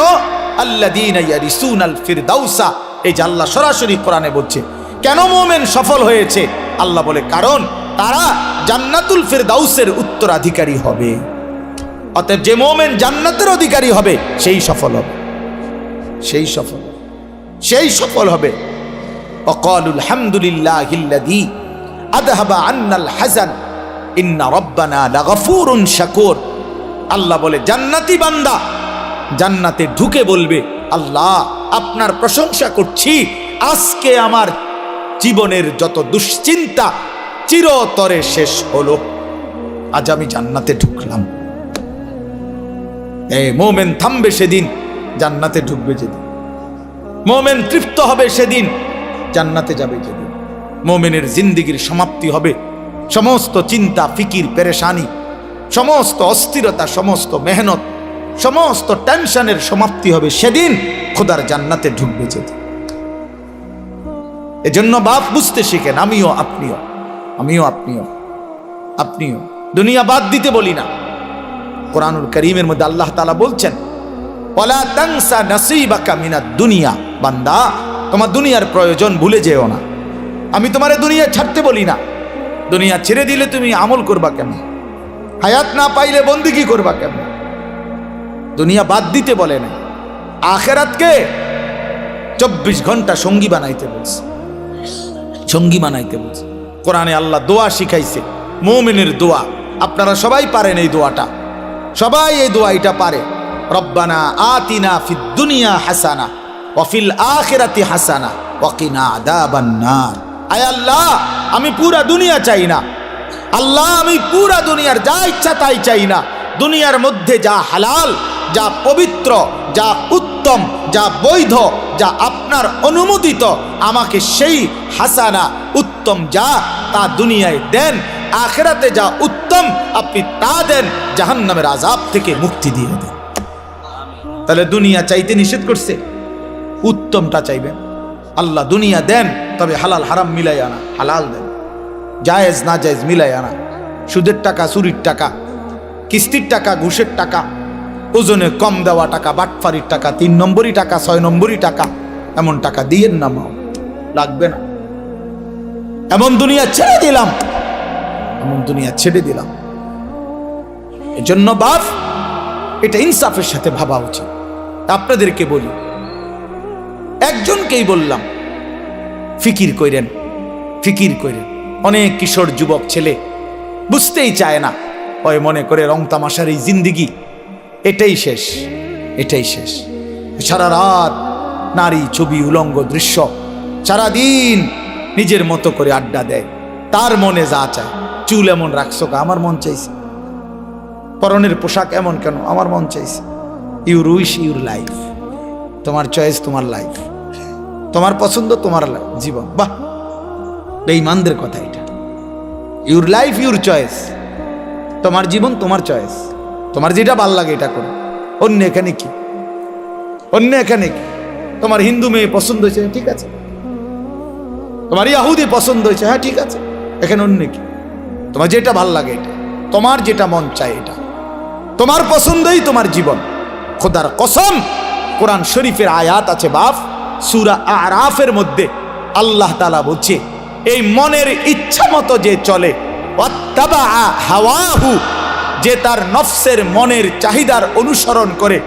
আল্লাযীনা ইয়ারিসুনাল ফিরদাউসা। এই যে আল্লাহ সরাসরি কোরআনে বলছে, কেন মুমিন সফল হয়েছে? আল্লাহ বলে, কারণ তারা জান্নাতুল ফিরদাউসের উত্তরাধিকারী হবে। অতএব যে মুমিন জান্নাতের অধিকারী হবে, সেই সফল হবে, সেই সফল, সেই সফল হবে। ওয়াকালুল হামদুলিল্লাহিল্লাযী আযহাবা আন্নাল হাযান ইন্না রাব্বানা লাগফুরুন শাকুর। আল্লাহ বলে, জান্নাতি বান্দা জান্নাতে ঢুকে বলবে, আল্লাহ আপনার প্রশংসা করছি, আজকে আমার জীবনের যত দুশ্চিন্তা চিরতরে শেষ হলো, আজ আমি জান্নাতে ঢুকলাম। এই মুমিন থামবে সেদিন, জান্নাতে ঢুকবে যেদিন। মুমিন তৃপ্ত হবে সেদিন, জান্নাতে যাবে যেদিন। মুমিনের জিন্দেগির সমাপ্তি হবে, সমস্ত চিন্তা ফিকির পেরেশানি, সমস্ত অস্থিরতা, সমস্ত মেহনত, সমস্ত টেনশনের সমাপ্তি হবে সেদিন, খোদার জান্নাতে ঢুকবে যেদিন। এজন্য বাপ বুঝতে শিখেন, আমিও আপনিও, আমিও আপনিও, আপনিও। দুনিয়া বাদ দিতে বলি না। কোরআনুল কারীমের মধ্যে আল্লাহ তাআলা বলছেন, ওয়ালা তানসা নাসীবাকা মিনাদ দুনিয়া। বান্দা, তোমার দুনিয়ার প্রয়োজন ভুলে যেও না। আমি তোমারে দুনিয়া ছাড়তে বলি না। দুনিয়া ছেড়ে দিলে তুমি আমল করবা কেমন? হায়াত না পাইলে বন্দেগী করবা কেমন? দুনিয়া বাদ দিতে বলে না, আখিরাতকে 24 ঘন্টা সঙ্গী বানাইতে বলছে, সঙ্গী বানাইতে বলছে। কোরআনে আল্লাহ দোয়া শিখাইছে, মুমিনের দোয়া। আপনারা সবাই পারেন এই দোয়াটা, সবাই এই দোয়াটা পারে। রব্বানা আতিনা ফিদ দুনিয়া হাসানা ওয়া ফিল আখিরাতি হাসানা ওয়া কিনা আযাবান নার। আয় আল্লাহ, আমি পুরা দুনিয়া চাই না। আল্লাহ, আমি পুরা দুনিয়ার যা ইচ্ছা তাই চাই না। দুনিয়ার মধ্যে যা হালাল, যা পবিত্র, যা উত্তম, যা বৈধ, যা আপনার অনুমোদিত, আমাকে সেই হাসানা উত্তম যা তা দুনিয়ায় দেন। আখিরাতে যা উত্তম আপনি তা দেন, জাহান্নামের আযাব থেকে মুক্তি দিয়ে দেন। তাহলে দুনিয়া চাইতে নিষেধ করছে, উত্তমটা চাইবেন। আল্লাহ দুনিয়া দেন, তবে হালাল হারাম মিলাই আনা, হালাল দেন, জায়েজ না জায়েজ মিলাই আনা। সুদের টাকা, চুরির টাকা, কিস্তির টাকা, ঘুষের টাকা, ওজনে কম দেওয়া টাকা, বাটফারির টাকা, 3 নম্বরই টাকা, 6 নম্বরই টাকা, এমন টাকা দিয়েন না, মাও লাগবে না। এমন দুনিয়া ছেড়ে দিলাম, এমন দুনিয়া ছেড়ে দিলাম। এজন্য বাপ, এটা ইনসাফের সাথে ভাবা উচিত। আপনাদেরকে বলি, একজনকেই বললাম, ফিকির কইরেন, ফিকির কইরেন। অনেক কিশোর যুবক ছেলে বুঝতেই চায় না, ওই মনে করে রং তামাশার এই জিন্দিগি এটাই শেষ, এটাই শেষ। সারা রাত নারী, ছবি, উলঙ্গ দৃশ্য, সারাদিন নিজের মতো করে আড্ডা দেয়। তার মনে যা চায়, চুল এমন রাখছো কা, আমার মন চাইছে। পরনের পোশাক এমন কেন, আমার মন চাইছে। ইউর উইশ ইউর লাইফ, তোমার চয়েস, তোমার লাইফ, তোমার পছন্দ, তোমার জীবন। বাহ, বেঈমানদের কথা এটা। ইউর লাইফ ইউর চয়েস, তোমার জীবন, তোমার চয়েস, তোমার যেটা ভাল লাগে এটা করো। অন্য এখানে কি, অন্য এখানে কি? তোমার হিন্দু মেয়ে পছন্দ হয়েছে, ঠিক আছে। তোমার ইয়াহুদি পছন্দ হয়েছে, হ্যাঁ ঠিক আছে। এখানে অন্য কি? তোমার যেটা ভাল লাগে এটা, তোমার যেটা মন চায় এটা, তোমার পছন্দই তোমার জীবন। খোদার কসম, কোরআন শরীফের আয়াত আছে বাপ, সূরা আরাফের মধ্যে আল্লাহ তাআলা বলছে, এই মনের ইচ্ছা মতো যে চলে, ওয়াত্তাবা হাওয়াহু, যে তার নফসের মনের চাহিদার অনুসরণ করে,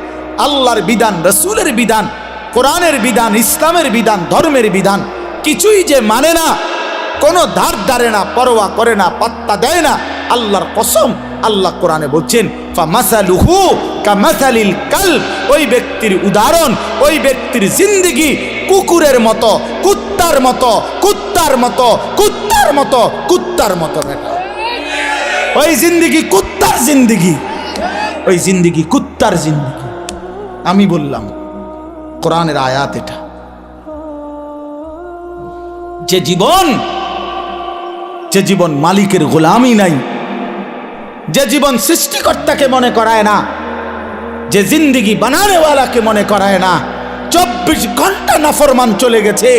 আল্লাহর বিধান, রাসূলের বিধান, কোরআনের বিধান, ইসলামের বিধান, ধর্মের বিধান কিছুই যে মানে না, কোনো ধার ধারে না, পরোয়া করে না, পাত্তা দেয় না, আল্লাহর কসম, আল্লাহ কোরআনে বলছেন, ফামাসালুহু কামাসালিল কালব, ওই ব্যক্তির উদাহরণ, ওই ব্যক্তির জিন্দেগি কুকুরের মতো, কুত্তার মতো, কুত্তার মতো, কুত্তার মতো, কুত্তার মতো। বেটা, ওই জিন্দেগি কুত্তার জিন্দেগি, ওই জিন্দেগি কুত্তার জিন্দেগি। আমি বললাম, কোরআনের আয়াত এটা। যে জীবন, যে জীবন মালিকের গোলামি নাই, যে জীবন সৃষ্টিকর্তাকে মনে করায় না, যে জিন্দেগি বানানেওয়ালাকে মনে করায় না, 24 ঘন্টা নাফরমান চলে গেছে,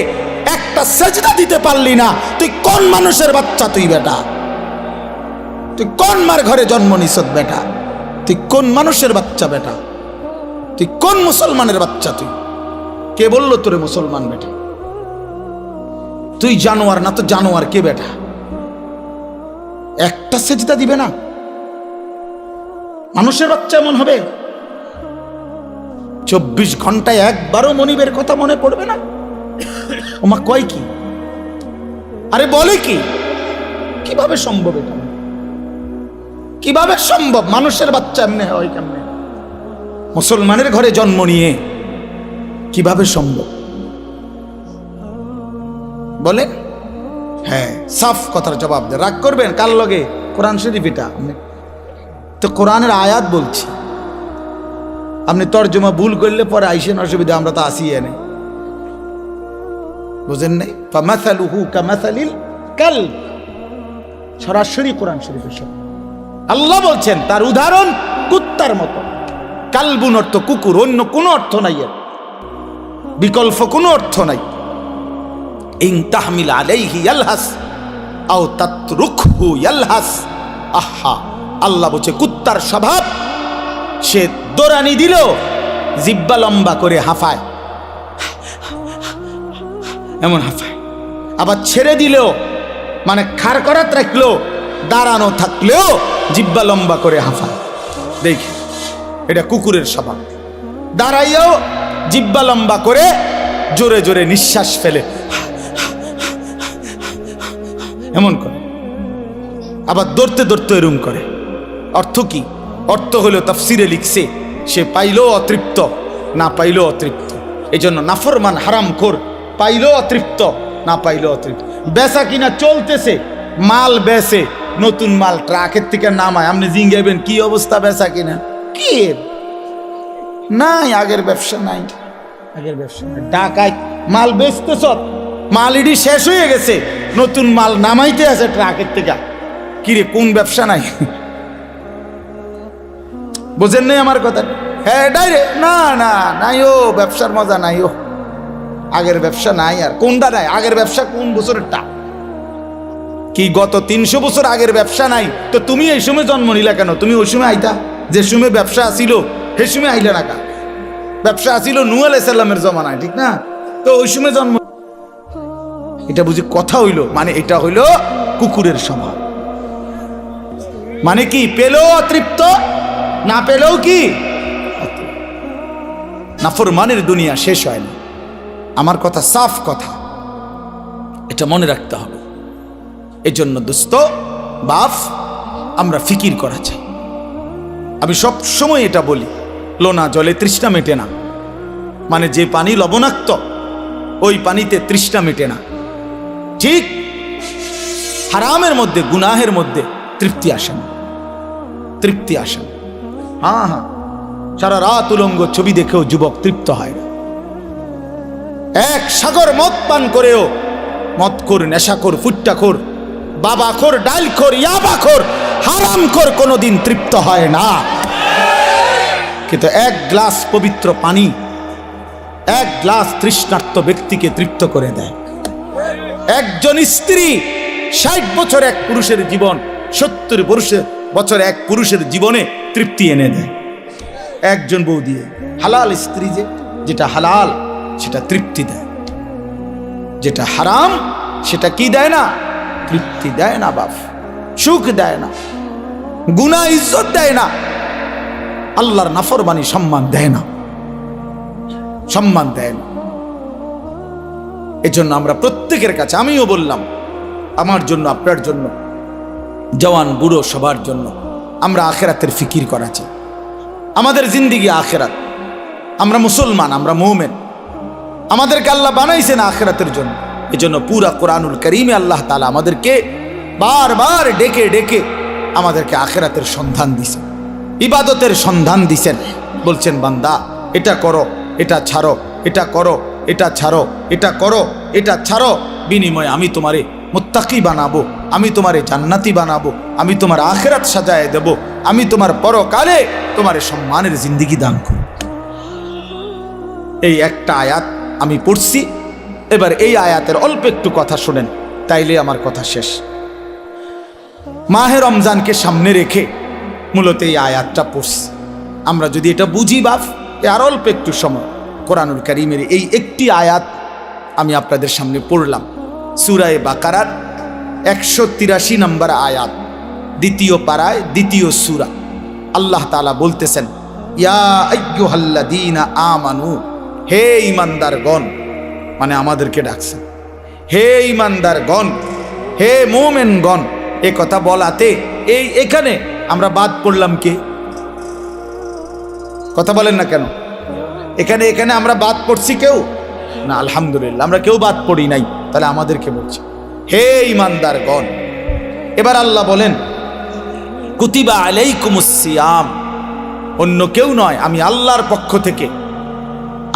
একটা সেজদা দিতে পারলি না, তুই কোন মানুষের বাচ্চা? তুই বেটা, তুই কোন মার ঘরে জন্ম নিছত বেটা? তুই কোন মানুষের বাচ্চা বেটা? তুই কোন মুসলমানের বাচ্চা? তুই কে বললো তোরে মুসলমান বেটা? তুই জানোয়ার না তো জানোয়ার কে বেটা? একটা সেজদা দিবে না? মানুষের বাচ্চা এমন হবে? 24 ঘন্টায় একবারও মনিবের কথা মনে পড়বে না? ওমা কয় কি, আরে বলে কি? কিভাবে সম্ভব এটা? কিভাবে সম্ভব? মানুষের বাচ্চা এমনি হয় কেমনে? মুসলমানের ঘরে জন্ম নিয়ে কিভাবে সম্ভব বলে? হ্যাঁ, সাফ কথার জবাব দে। রাগ করবেন কার লগে? কোরআন শরীফ এটা তো, কোরআনের আয়াত বলছি। আপনি তর্জমা ভুল করলে পরে আইসেন, অসুবিধা, আমরা তো আসি এনে, বুঝেন নাই? ফামাসালুহু কামাসালিল কালব, সরাসরি কোরআন শরীফের সব আল্লাহ বলছেন তার উদাহরণ কুত্তার মতো। কালবুন অর্থ কুকুর, অন্য কোনো অর্থ নাই, এর বিকল্প কোনো অর্থ নাই। ইন তাহমিল আলাইহি ইয়ালহাস আও তাতরুকহু ইয়ালহাস। আহা, আল্লাহ বলছে কুত্তার স্বভাব, সে দৌড়ানি দিল জিব্বা লম্বা করে হাঁফায়, এমন হাঁফায়। আবার ছেড়ে দিলেও, মানে খাড় করাত রাখলেও, দাঁড়ানো থাকলেও জিব্বা লম্বা করে হাঁফায়। দেখি, এটা কুকুরের স্বভাব। দাঁড়াইয়াও জিব্বা লম্বা করে জোরে জোরে নিঃশ্বাস ফেলে, এমন করে। আবার দৌড়তে দৌড়তে এরম করে। অর্থ কি? অর্থ হলো তাফসিরে লিখছে, সে পাইলেও অতৃপ্ত, না পাইলেও অতৃপ্ত। এই জন্য নাফরমান হারামখোর, পাইলেও অতৃপ্ত, না পাইলেও অতৃপ্ত। বেচা কিনা চলতেছে, মাল বেচে, নতুন মাল ট্রাকের থেকে নামায়, আপনি জিঙ্গাইবেন কি অবস্থা বেচা কিনা? কি নাই, আগের ব্যবসা নাই, আগের ব্যবসা নাই। ঢাকায় মাল বেচতেছ, মাল ইডি শেষ হয়ে গেছে, নতুন মাল নামাইতে আছে ট্রাকের থেকে। কিরে, কোন ব্যবসা নাই? বোঝেন নাই আমার কথা? হ্যাঁ, ডাইরেক্ট না না নাই, ও ব্যবসার মজা নাই, ও আগের ব্যবসা নাই। আর কোনটা নাই? আগের ব্যবসা কোন বছরেরটা? কি গত 300 বছর আগের ব্যবসা নাই? তো তুমি এই সময় জন্ম নিলা কেন? তুমি ওই সময় আইতা, যে সময় ব্যবসা আসিল সে সময় আইলে না কা? ব্যবসা আসিল নূহ আলাইহিস সালামের জমানায়, ঠিক না? তো ওই সময় জন্ম। এটা বুঝি কথা হইল? মানে এটা হইল কুকুরের স্বভাব। মানে কি? পেলেও অতৃপ্ত, না পেলেও কি? নাফরমানের দুনিয়া শেষ হয় না। আমার কথা সাফ কথা, এটা মনে রাখতে হবে। এজন্য দোস্ত বাপ, আমরা ফিকির করা চাই। আমি সব সময় এটা বলি, লোনা জলে তৃষ্ণা মেটে না। মানে যে পানি লবণাক্ত, ওই পানিতে তৃষ্ণা মেটে না। ঠিক হারামের মধ্যে, গুনাহের মধ্যে তৃপ্তি আসে না, তৃপ্তি আসে না। হ্যাঁ হ্যাঁ, সারা রাত উলঙ্গ ছবি দেখেও যুবক তৃপ্ত হয় না। এক সাগর মদ পান করেও মদখোর, নেশাখোর, ফুট্টাখোর, বাবাখোর, ডালখোর, ইয়াবাখোর, হারামখোর কোনোদিন তৃপ্ত হয় না। কিন্তু এক গ্লাস পবিত্র পানি এক গ্লাস তৃষ্ণার্ত ব্যক্তিকে তৃপ্ত করে দেয়। একজন স্ত্রী 60 বছর এক পুরুষের জীবন, 70 বছর এক পুরুষের জীবনে তৃপ্তি এনে দেয় একজন বউ দিয়ে। হালাল স্ত্রী যেটা হালাল সেটা তৃপ্তি দেয়, যেটা হারাম সেটা কি দেয় না? তৃপ্তি দেয় না বাপ, সুখ দেয় না, গুনাহ ইজ্জত দেয় না, আল্লাহর নাফরমানি সম্মান দেয় না, সম্মান দেয় না। এজন্য আমরা প্রত্যেকের কাছে, আমিও বললাম, আমার জন্য, আপনার জন্য, জওয়ান বুড়ো সবার জন্য, আমরা আখেরাতের ফিকির করা চাই। আমাদের জিন্দিগি আখেরাত। আমরা মুসলমান, আমরা মুমিন, আমাদেরকে আল্লাহ বানাইছেন আখেরাতের জন্য। এজন্য পুরা কোরআনুল কারীমে আল্লাহ তাআলা আমাদেরকে বারবার ডেকে ডেকে আমাদেরকে আখেরাতের সন্ধান দিছেন, ইবাদতের সন্ধান দিছেন। বলছেন বান্দা এটা করো, এটা ছাড়ো, এটা করো, এটা ছাড়ো, এটা করো, এটা ছাড়ো, বিনিময়ে আমি তোমারে মুত্তাকি বানাবো, আমি তোমারে জান্নাতি বানাবো, আমি তোমার আখেরাত সাজায় দেব, আমি তোমার পরকালে তোমারে সম্মানের জিন্দেগি দান করব। এই একটা আয়াত আমি পড়ছি। এবার এই আয়াতের অল্প একটু কথা শোনেন, তাইলে আমার কথা শেষ। মাহে রমজানকে সামনে রেখে মূলত এই আয়াতটা পড়ছি। আমরা যদি এটা বুঝি বাপ, আর অল্প একটু সময় কোরআনুল কারীমের এই একটি আয়াত আমি আপনাদের সামনে পড়লাম। সূরা বাকারার 183 নম্বর আয়াত, দ্বিতীয় পারায়, দ্বিতীয় সূরা। আল্লাহ তাআলা বলতেছেন, ইয়া আইয়ুহাল্লাযীনা আমানু, হে ঈমানদারগণ, মানে আমাদেরকে ডাকছেন, হে ঈমানদারগণ, হে মুমিনগণ। এ কথা বলাতে এখানে আমরা বাদ পড়লাম কে? কথা বলেন না কেন? এখানে আমরা বাদ পড়ছি কেউ না? আলহামদুলিল্লাহ, আমরা কেউ বাদ পড়ি নাই। তাহলে আমাদেরকে বলছি, হে ঈমানদারগণ। এবার আল্লাহ বলেন, কুতিবা আলাইকুমুস সিয়াম, অন্য কেউ নয়, আমি আল্লাহর পক্ষ থেকে,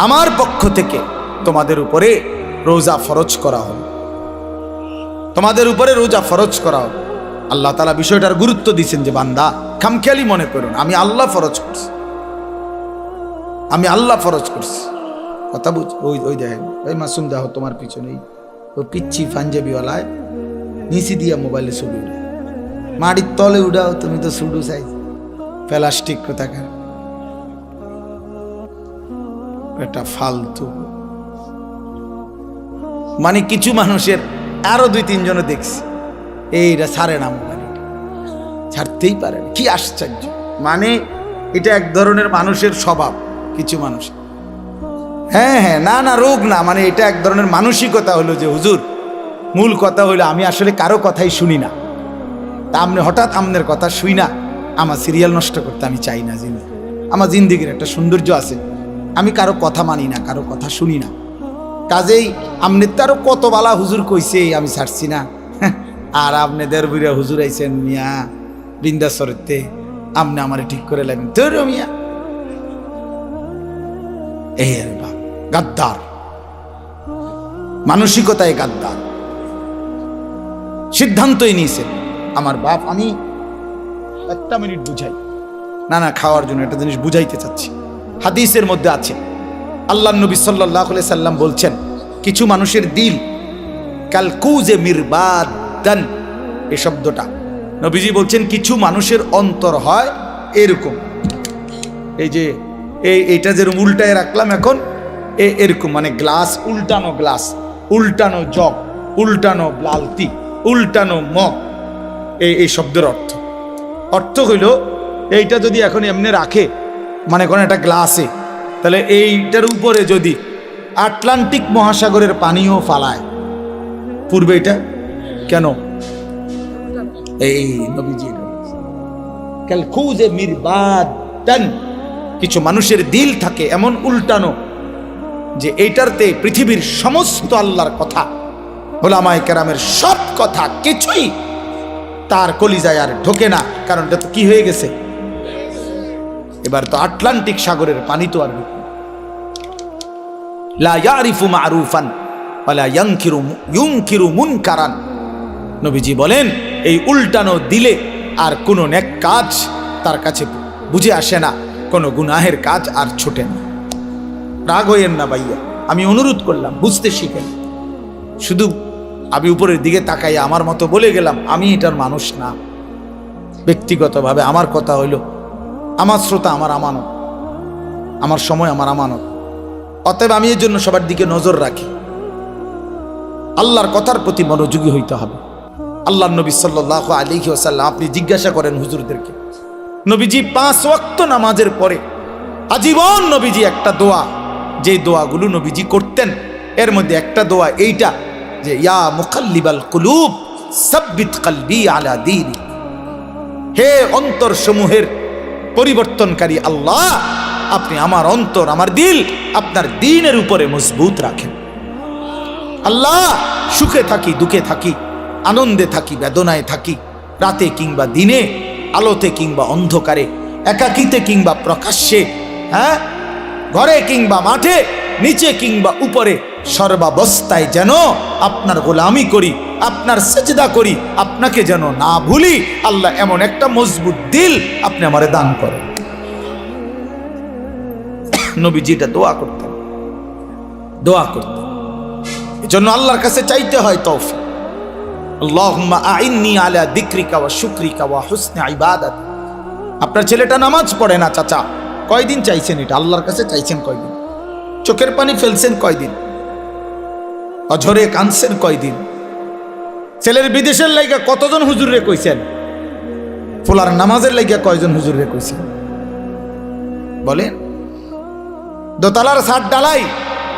আমার পক্ষ থেকে তোমাদের উপরে রোজা ফরজ করা হলো, তোমাদের উপরে রোজা ফরজ করা হলো। আল্লাহ তাআলা বিষয়টার গুরুত্ব দিয়েছেন যে বান্দা খামখেয়ালি মনে করুন, আমি আল্লাহ ফরজ করছি, আমি আল্লাহ ফরজ করছি। কথা বুঝ? ওই দেখেন, ওই মাসুম দেহ তোমার পিছনেই, ও পিচ্ছি পাঞ্জাবিওয়ালায় নিচি দিয়া মোবাইলে ছবি উঠে, মাটির তলে উঠাও, তুমি তো ছুডু চাই প্লাস্টিক কোথাকার, এটা ফালতু। মানে কিছু মানুষের আরো 2-3 জনে দেখছি এইটা ছাড়ে না, মোবাইল ছাড়তেই পারে না। কি আশ্চর্য! মানে এটা এক ধরনের মানুষের স্বভাব, কিছু মানুষ। হ্যাঁ হ্যাঁ, না রোগ না, মানে এটা এক ধরনের মানসিকতা হলো যে হুজুর, মূল কথা হইলো আমি আসলে কারো কথাই শুনি না, তা আপনি হঠাৎ আমনের কথা শুই না, আমার সিরিয়াল নষ্ট করতে আমি চাই না। আমার জিন্দিগির একটা সৌন্দর্য আছে, আমি কারো কথা মানি না, কারো কথা শুনি না। কাজেই আমনে তারও কত বালা হুজুর কইছে, আমি ছাড়ছি না। আর আপনি দেড় হুজুর আইছেন মিয়া বৃন্দাসরতে, আপনি আমারে ঠিক করে লাগেন তোর মিয়া। এই আর বাপ গাদ্দার, মানসিকতায় গাদ্দার। সিদ্ধান্তই নিয়েছেন আমার বাপ, আমি একটা মিনিট বুঝাই, না খাওয়ার জন্য একটা জিনিস বুঝাইতে চাচ্ছি। হাদিসের মধ্যে আছে, আল্লাহ নবী সাল্লাল্লাহু আলাইহি সাল্লাম বলছেন, কিছু মানুষের দিল কালকুজে মিরবাদান, এই শব্দটা নবীজি বলছেন কিছু মানুষের অন্তর হয় এরকম, এই যে এইটা যেরকম উল্টায় রাখলাম এখন, এরকম, মানে গ্লাস, উল্টানো জগ, উল্টানো বালতি, উল্টানো মগ, এই শব্দের অর্থ। অর্থ হইল এইটা যদি এখন এমনি রাখে, মানে কোনো একটা গ্লাসে, তাহলে এইটার উপরে যদি আটলান্টিক মহাসাগরের পানিও ফালায় পূর্বে, এটা কেন? এই নবীজি কিছু মানুষের দিল থাকে এমন উল্টানো যে এইটারতে পৃথিবীর সমস্ত আল্লাহর কথা, ওলামায়ে কেরামের সব কথা কিছুই তার কলিজায় আর ঢোকে না, কারণ এটা তো কি হয়ে গেছে, এবার তো আটলান্টিক সাগরের পানি তো আর লা ইয়ারিফু মারুফান ওয়ালা ইউনকিরু মুনকারান। নবীজি বলেন এই উল্টানো দিলে আর কোনো নেক কাজ তার কাছে বুঝে আসে না, কোনো গুনাহের কাজ আর ছোটে না। রাগ হইয়েন না ভাইয়া, আমি অনুরোধ করলাম বুঝতে শিখেন। শুধু আমি উপরের দিকে তাকাই আমার মতো বলে গেলাম, আমি এটার মানুষ না। ব্যক্তিগতভাবে আমার কথা হইল, আমার শ্রোতা আমার আমানত, আমার সময় আমার আমানত। অতএব আমি এর জন্য সবার দিকে নজর রাখি, আল্লাহর কথার প্রতি মনোযোগী হইতে হবে। আল্লাহর নবী সাল্লাল্লাহু আলাইহি ওয়াসাল্লাম, আপনি জিজ্ঞাসা করেন হুজুরদেরকে, নবীজি 5 ওয়াক্ত নামাজের পরে আজীবন নবীজি একটা দোয়া, যে দোয়াগুলো নবীজি করতেন এর মধ্যে একটা দোয়া এইটা যে ইয়া মুকাল্লিবাল কুলুব সাব্বিত কলবি আলা দীনি, হে অন্তর সমূহের পরিবর্তনকারী আল্লাহ, আপনি আমার অন্তর আমার দিল আপনার দ্বীনের উপরে মজবুত রাখেন। আল্লাহ, সুখে থাকি দুঃখে থাকি, আনন্দে থাকি বেদনায় থাকি, রাতে কিংবা দিনে, আলোতে কিংবা অন্ধকারে, একাকিতে কিংবা প্রকাশ্যে, হ্যাঁ, ঘরে কিংবা মাঠে, নিচে কিংবা উপরে, সর্বাবস্থায় যেন আপনার গোলামি করি, আপনার সেজদা করি, আপনাকে যেন না ভুলি। আল্লাহ, এমন একটা মজবুত দিল আপনি আমারে দান করেন। নবীজিটা দোয়া করতেন, দোয়া করতেন। এজন্য আল্লাহর কাছে চাইতে হয় তৌফিক। আল্লাহুম্মা আইন্নি আলা যিকরিকা ওয়া শুকরিকা ওয়া হুসনি ইবাদাতি। আপনার ছেলেটা নামাজ পড়ে না চাচা, কয়দিন চাইছেন এটা? আল্লাহর কাছে চাইছেন কয়দিন? চোখের পানি ফেলছেন কয়দিন? অঝরে কাঁদছেন কয়দিন? ছেলের বিদেশের লাইগা কতজন হুজুরে কইছেন? ফুলার নামাজের লাইগা কয়জন হুজুরে কইছেন বলেন? দোতলার ছাদ ডালাই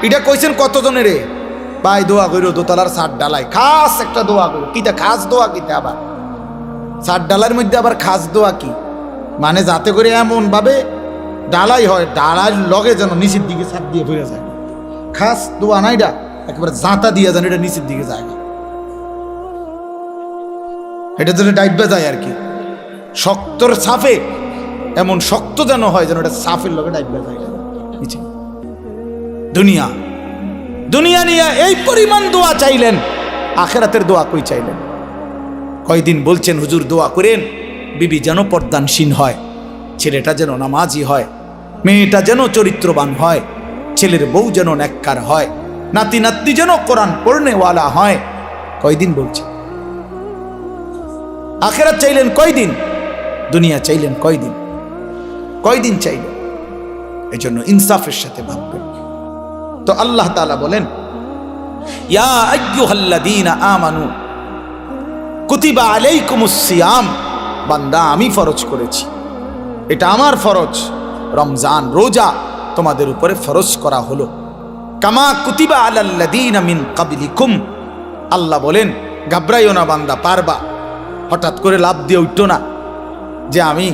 এটা কইছেন কতজনের? ভাই দোয়া কইরো, দোতলার ছাদ ডালাই খাস একটা দোয়া করো। কিটা খাস দোয়া? কিটা আবার ছাদ ডালার মধ্যে আবার খাস দোয়া কি? মানে যাতে করে এমন ভাবে ডালাই হয়, ডালার লগে যেন নিচের দিকে ছাদ দিয়ে ফিরে যায়। খাস দোয়া না এটা, একেবারে জাঁতা দিয়ে যেন এটা নিচের দিকে যায় না, এটা যেন ডাইবা যায় আর কি। শক্তর সাফে এমন শক্ত যেন হয় যেন এটা সাফের লগে ডাইবা যায় নিচে। দুনিয়া দুনিয়া নিয়ে এই পরিমাণ দোয়া চাইলেন, আখেরাতের দোয়া কই চাইলেন? কয়দিন বলছেন হুজুর দোয়া করেন বিবি যেন পর্দানসীন হয়, ছেলেটা যেন নামাজি হয়, মেয়েটা যেন চরিত্রবান হয়, ছেলের বউ যেন নেককার হয়, নাতি নাতনি যেন কোরআন পড়নেওয়ালা হয়। কয়দিন বলছেন? আখেরাত চাইলেন কয়দিন? দুনিয়া চাইলেন কয়দিন? কয়দিন চাইলেন? এজন্য ইনসাফের সাথে ভাববেন। তো আল্লাহ তাআলা বলেন, ইয়া আইয়ুহাল্লাযীনা আমানু কুতিবা আলাইকুমুস সিয়াম, বান্দা আমি ফরজ করেছি, এটা আমার ফরজ, রমজান রোজা তোমাদের উপরে ফরজ করা হলো। কামা কুতিবা আলাল্লাযীনা মিন ক্বাবলিকুম, আল্লাহ বলেন ঘাবড়াইও না বান্দা, পারবা। হঠাৎ করে লাভ দিয়ে উঠতো না যে আমি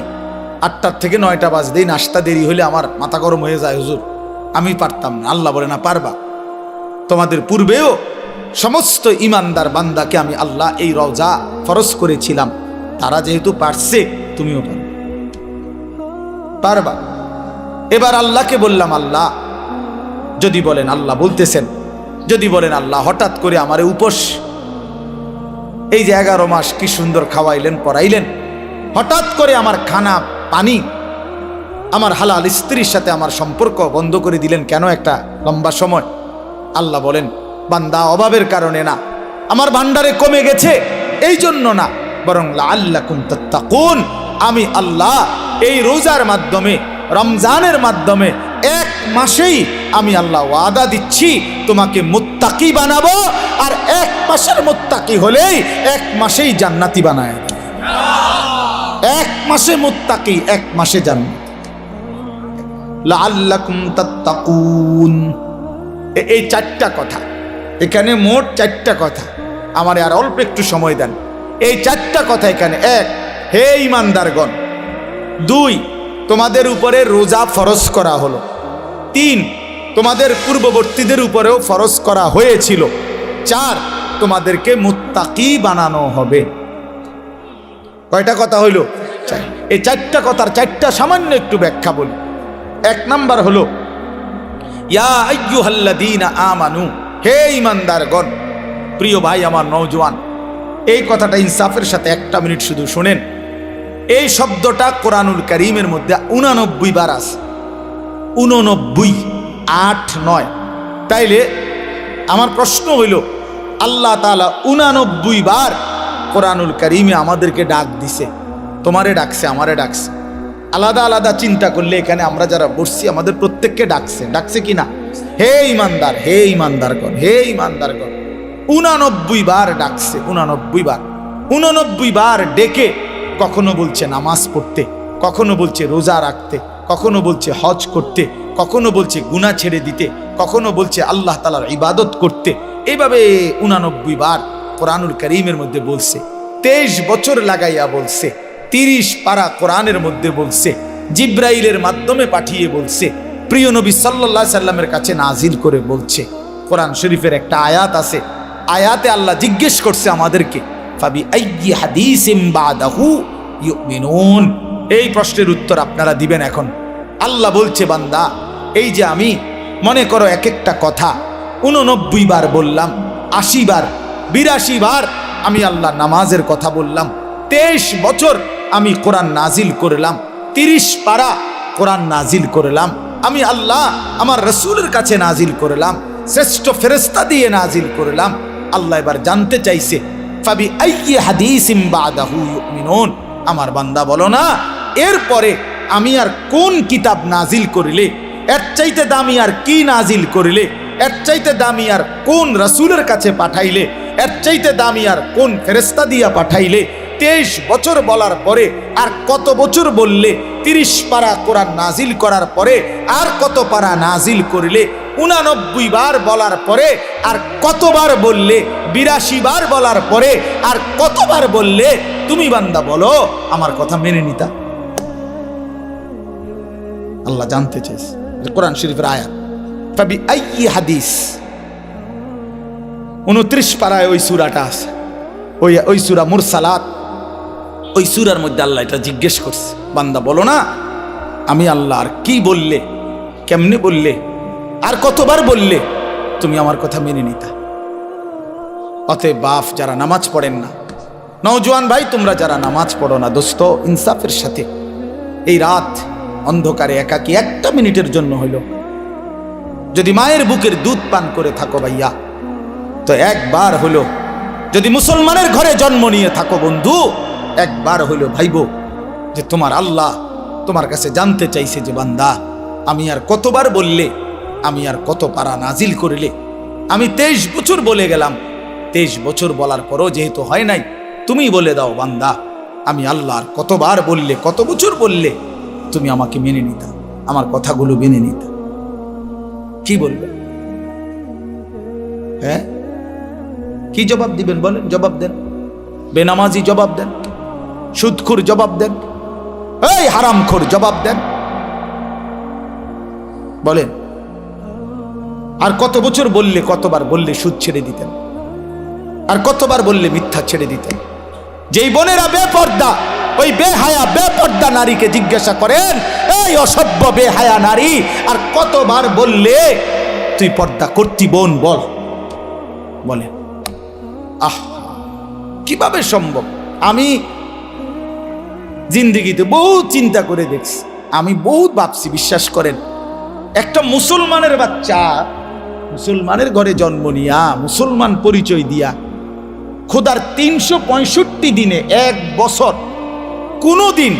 8টার থেকে 9টা বাজতেই নাস্তা দেরি হলে আমার মাথা গরম হয়ে যায় হুজুর, আমি পারতাম না। আল্লাহ বলে না, পারবা। তোমাদের পূর্বেও সমস্ত ইমানদার বান্দাকে আমি আল্লাহ এই রোজা ফরজ করেছিলাম, তারা যেহেতু পারছে তুমিও পারবা। এবার আল্লাহকে বললাম, আল্লাহ যদি বলেন, আল্লাহ বলতেছেন, যদি বলেন আল্লাহ হঠাৎ করে আমারে উপোস, এই যে 11 মাস কি সুন্দর খাওয়াইলেন পড়াইলেন, হঠাৎ করে আমার খানা পানি, আমার হালাল স্ত্রীর সাথে আমার সম্পর্ক বন্ধ করে দিলেন কেন একটা লম্বা সময়? আল্লাহ বলেন, বান্দা অভাবের কারণে না, আমার ভান্ডারে কমে গেছে এই জন্য না, বরং লাআল্লাকুম তাত্তাকুন, আমি আল্লাহ এই রোজার মাধ্যমে, রমজানের মাধ্যমে 1 মাসেই আমি আল্লাহ ওয়াদা দিচ্ছি তোমাকে মুত্তাকি বানাবো, আর 1 মাসের মুত্তাকি হলেই 1 মাসেই জান্নাতি বানায়। এক মাসে মুত্তাকি, এক মাসে জান্নাত। লাআল্লাকুম তাত্তাকুন, এই চারটা কথা, এখানে মোট চারটা কথা। আমার আর অল্প একটু সময় দেন। এই চারটা কথা এখানে: এক, হে ঈমানদারগণ; দুই, তোমাদের উপরে রোজা ফরজ করা হলো; তিন, তোমাদের পূর্ববর্তীদের উপরেও ফরজ করা হয়েছিল; চার, তোমাদেরকে মুত্তাকি বানানো হবে। কয়টা কথা হইল? এই চারটা কথার চারটা সামান্য একটু ব্যাখ্যা বলি। এক নাম্বার হলো ইয়া আইয়ুহাল্লাযীনা আমানু, হে ঈমানদারগণ। প্রিয় ভাই আমার নওজোয়ান, এই কথাটা ইনসাফের সাথে একটা মিনিট শুধু শুনেন। এই শব্দটা কোরআনুল কারীমের মধ্যে 89 বার আছে। 89, 8, 9। তাইলে আমার প্রশ্ন হইল, আল্লাহ তাআলা 89 বার কোরআনুল কারীমে আমাদেরকে ডাক দিছে। তোমারে ডাকছে, আমারে ডাকছে। আলাদা আলাদা চিন্তা করলে এখানে আমরা যারা বসছি আমাদের প্রত্যেককে ডাকছে। ডাকছে কি না? হে ঈমানদার, হে ঈমানদারগণ, হে ঈমানদারগণ। 89 বার ডাকছে, 89 বার। 89 বার ডেকে কখনো বলছে নামাজ পড়তে, কখনো বলছে রোজা রাখতে, কখনো বলছে হজ করতে, কখনো বলছে গুনাহ ছেড়ে দিতে, কখনো বলছে আল্লাহ তাআলার ইবাদত করতে। এইভাবে 89 বার কোরআনুল কারীমের মধ্যে বলছে। 23 বছর লাগাইয়া বলছে। 30 পারা কোরআনের মধ্যে বলছে। জিব্রাইলের মাধ্যমে পাঠিয়ে বলছে। প্রিয় নবী সাল্লাল্লাহু আলাইহি সাল্লামের কাছে নাজিল করে বলছে। কোরআন শরীফের একটা আয়াত আছে, আয়াতে আল্লাহ জিজ্ঞেস করছে আমাদেরকে, ফাবি আইয়ি হাদিসিম বাদাহু ইউমিনুন। এই প্রশ্নের উত্তর আপনারা দিবেন এখন। আল্লাহ বলছে, বান্দা, এই যে আমি মনে করো এক একটা কথা 89 বার বললাম, 80 বার, 82 বার আমি আল্লাহ নামাজের কথা বললাম। 23 বছর আমি কোরআন নাজিল করলাম। 30 পারা কোরআন নাজিল করলাম। আমি আল্লাহ আমার রসুলের কাছে নাজিল করলাম, শ্রেষ্ঠ ফেরেশতা দিয়ে নাজিল করলাম। আল্লাহ এবার জানতে চাইছে, ফাবি আইয়ি হাদিসিম বাদাহু ইউমিনুন। আমার বান্দা বলো না, এরপরে আমি আর কোন কিতাব নাজিল করিলে, এর চাইতে দামি আর কি নাজিল করিলে, এর চাইতে দামি আর কোন রসুলের কাছে পাঠাইলে, এর চাইতে দামি আর কোন ফেরেশতা দিয়া পাঠাইলে। 23 বছর বলার পরে আর কত বছর বললে? 30 পারা কোরআন নাজিল করার পরে আর কত পারা নাজিল করিলে? 89 বার বলার পরে আর কতবার বললে? 82 বার বলার পরে আর কতবার বললে? তুমি বান্দা বলো, আমার কথা মেনে নিতা? আল্লাহ জানতে চাইছে। কোরআন শরীফের আয়াত, ফাবি আইয়ি হাদিস। 29 পারায় ওই সূরাটা আছে, ওই সূরা মুরসালাত। ওই সূরার মধ্যে আল্লাহ এটা জিজ্ঞেস করছে, বান্দা বলো না, আমি আল্লাহ আর কি বললে, কেমনে বললে, আর কতবার বললে তুমি আমার কথা মেনে নিতা? অতএব বাপ যারা নামাজ পড়েন না, নওজোয়ান ভাই তোমরা যারা নামাজ পড়ো না, দোস্ত ইনসাফের সাথে এই রাত অন্ধকারে একাকী একটা মিনিটের জন্য হইল যদি মায়ের বুকের দুধ পান করে থাকো ভাইয়া, তো একবার হলো যদি মুসলমানের ঘরে জন্ম নিয়ে থাকো বন্ধু, একবার হইল ভাইবো যে তোমার আল্লাহ তোমার কাছে জানতে চাইছে যে বান্দা, আমি আর কতবার বললে, আমি আর কত পারা নাজিল করিলে? আমি 23 বছর বলে গেলাম। 23 বছর বলার পরও যেহেতু হয় নাই, তুমি বলে দাও বান্দা, আমি আল্লাহ আর কতবার বললে, কত বছর বললে তুমি আমাকে মেনে নিতা, আমার কথাগুলো মেনে নিতা? কি বলবে? হ্যাঁ, কি জবাব দিবেন বলেন? জবাব দেন। বেনামাজি জবাব দেন, সুদখোর জবাব দেন, এই হারামখোর জবাব দেন, বলেন। আর কত বছর বললে, কতবার বললে সুদ ছেড়ে দিতেন? আর কতবার বললে মিথ্যা ছেড়ে দিতেন? যেই বোনেরা বেপর্দা, ওই বেহায়া বেপর্দা নারীকে জিজ্ঞাসা করেন, এই অসভ্য বেহায়া নারী, আর কতবার বললে তুই পর্দা করতি বোন? বল, বলে। আহ, কিভাবে সম্ভব? আমি জিন্দিগিতে বহুত চিন্তা করে দেখছি, আমি বহুত ভাবছি, বিশ্বাস করেন। একটা মুসলমানের বাচ্চা মুসলমানের ঘরে জন্ম নিয়া, মুসলমান পরিচয় দিয়া, খোদার 365 দিনে এক বছর কোনোদিন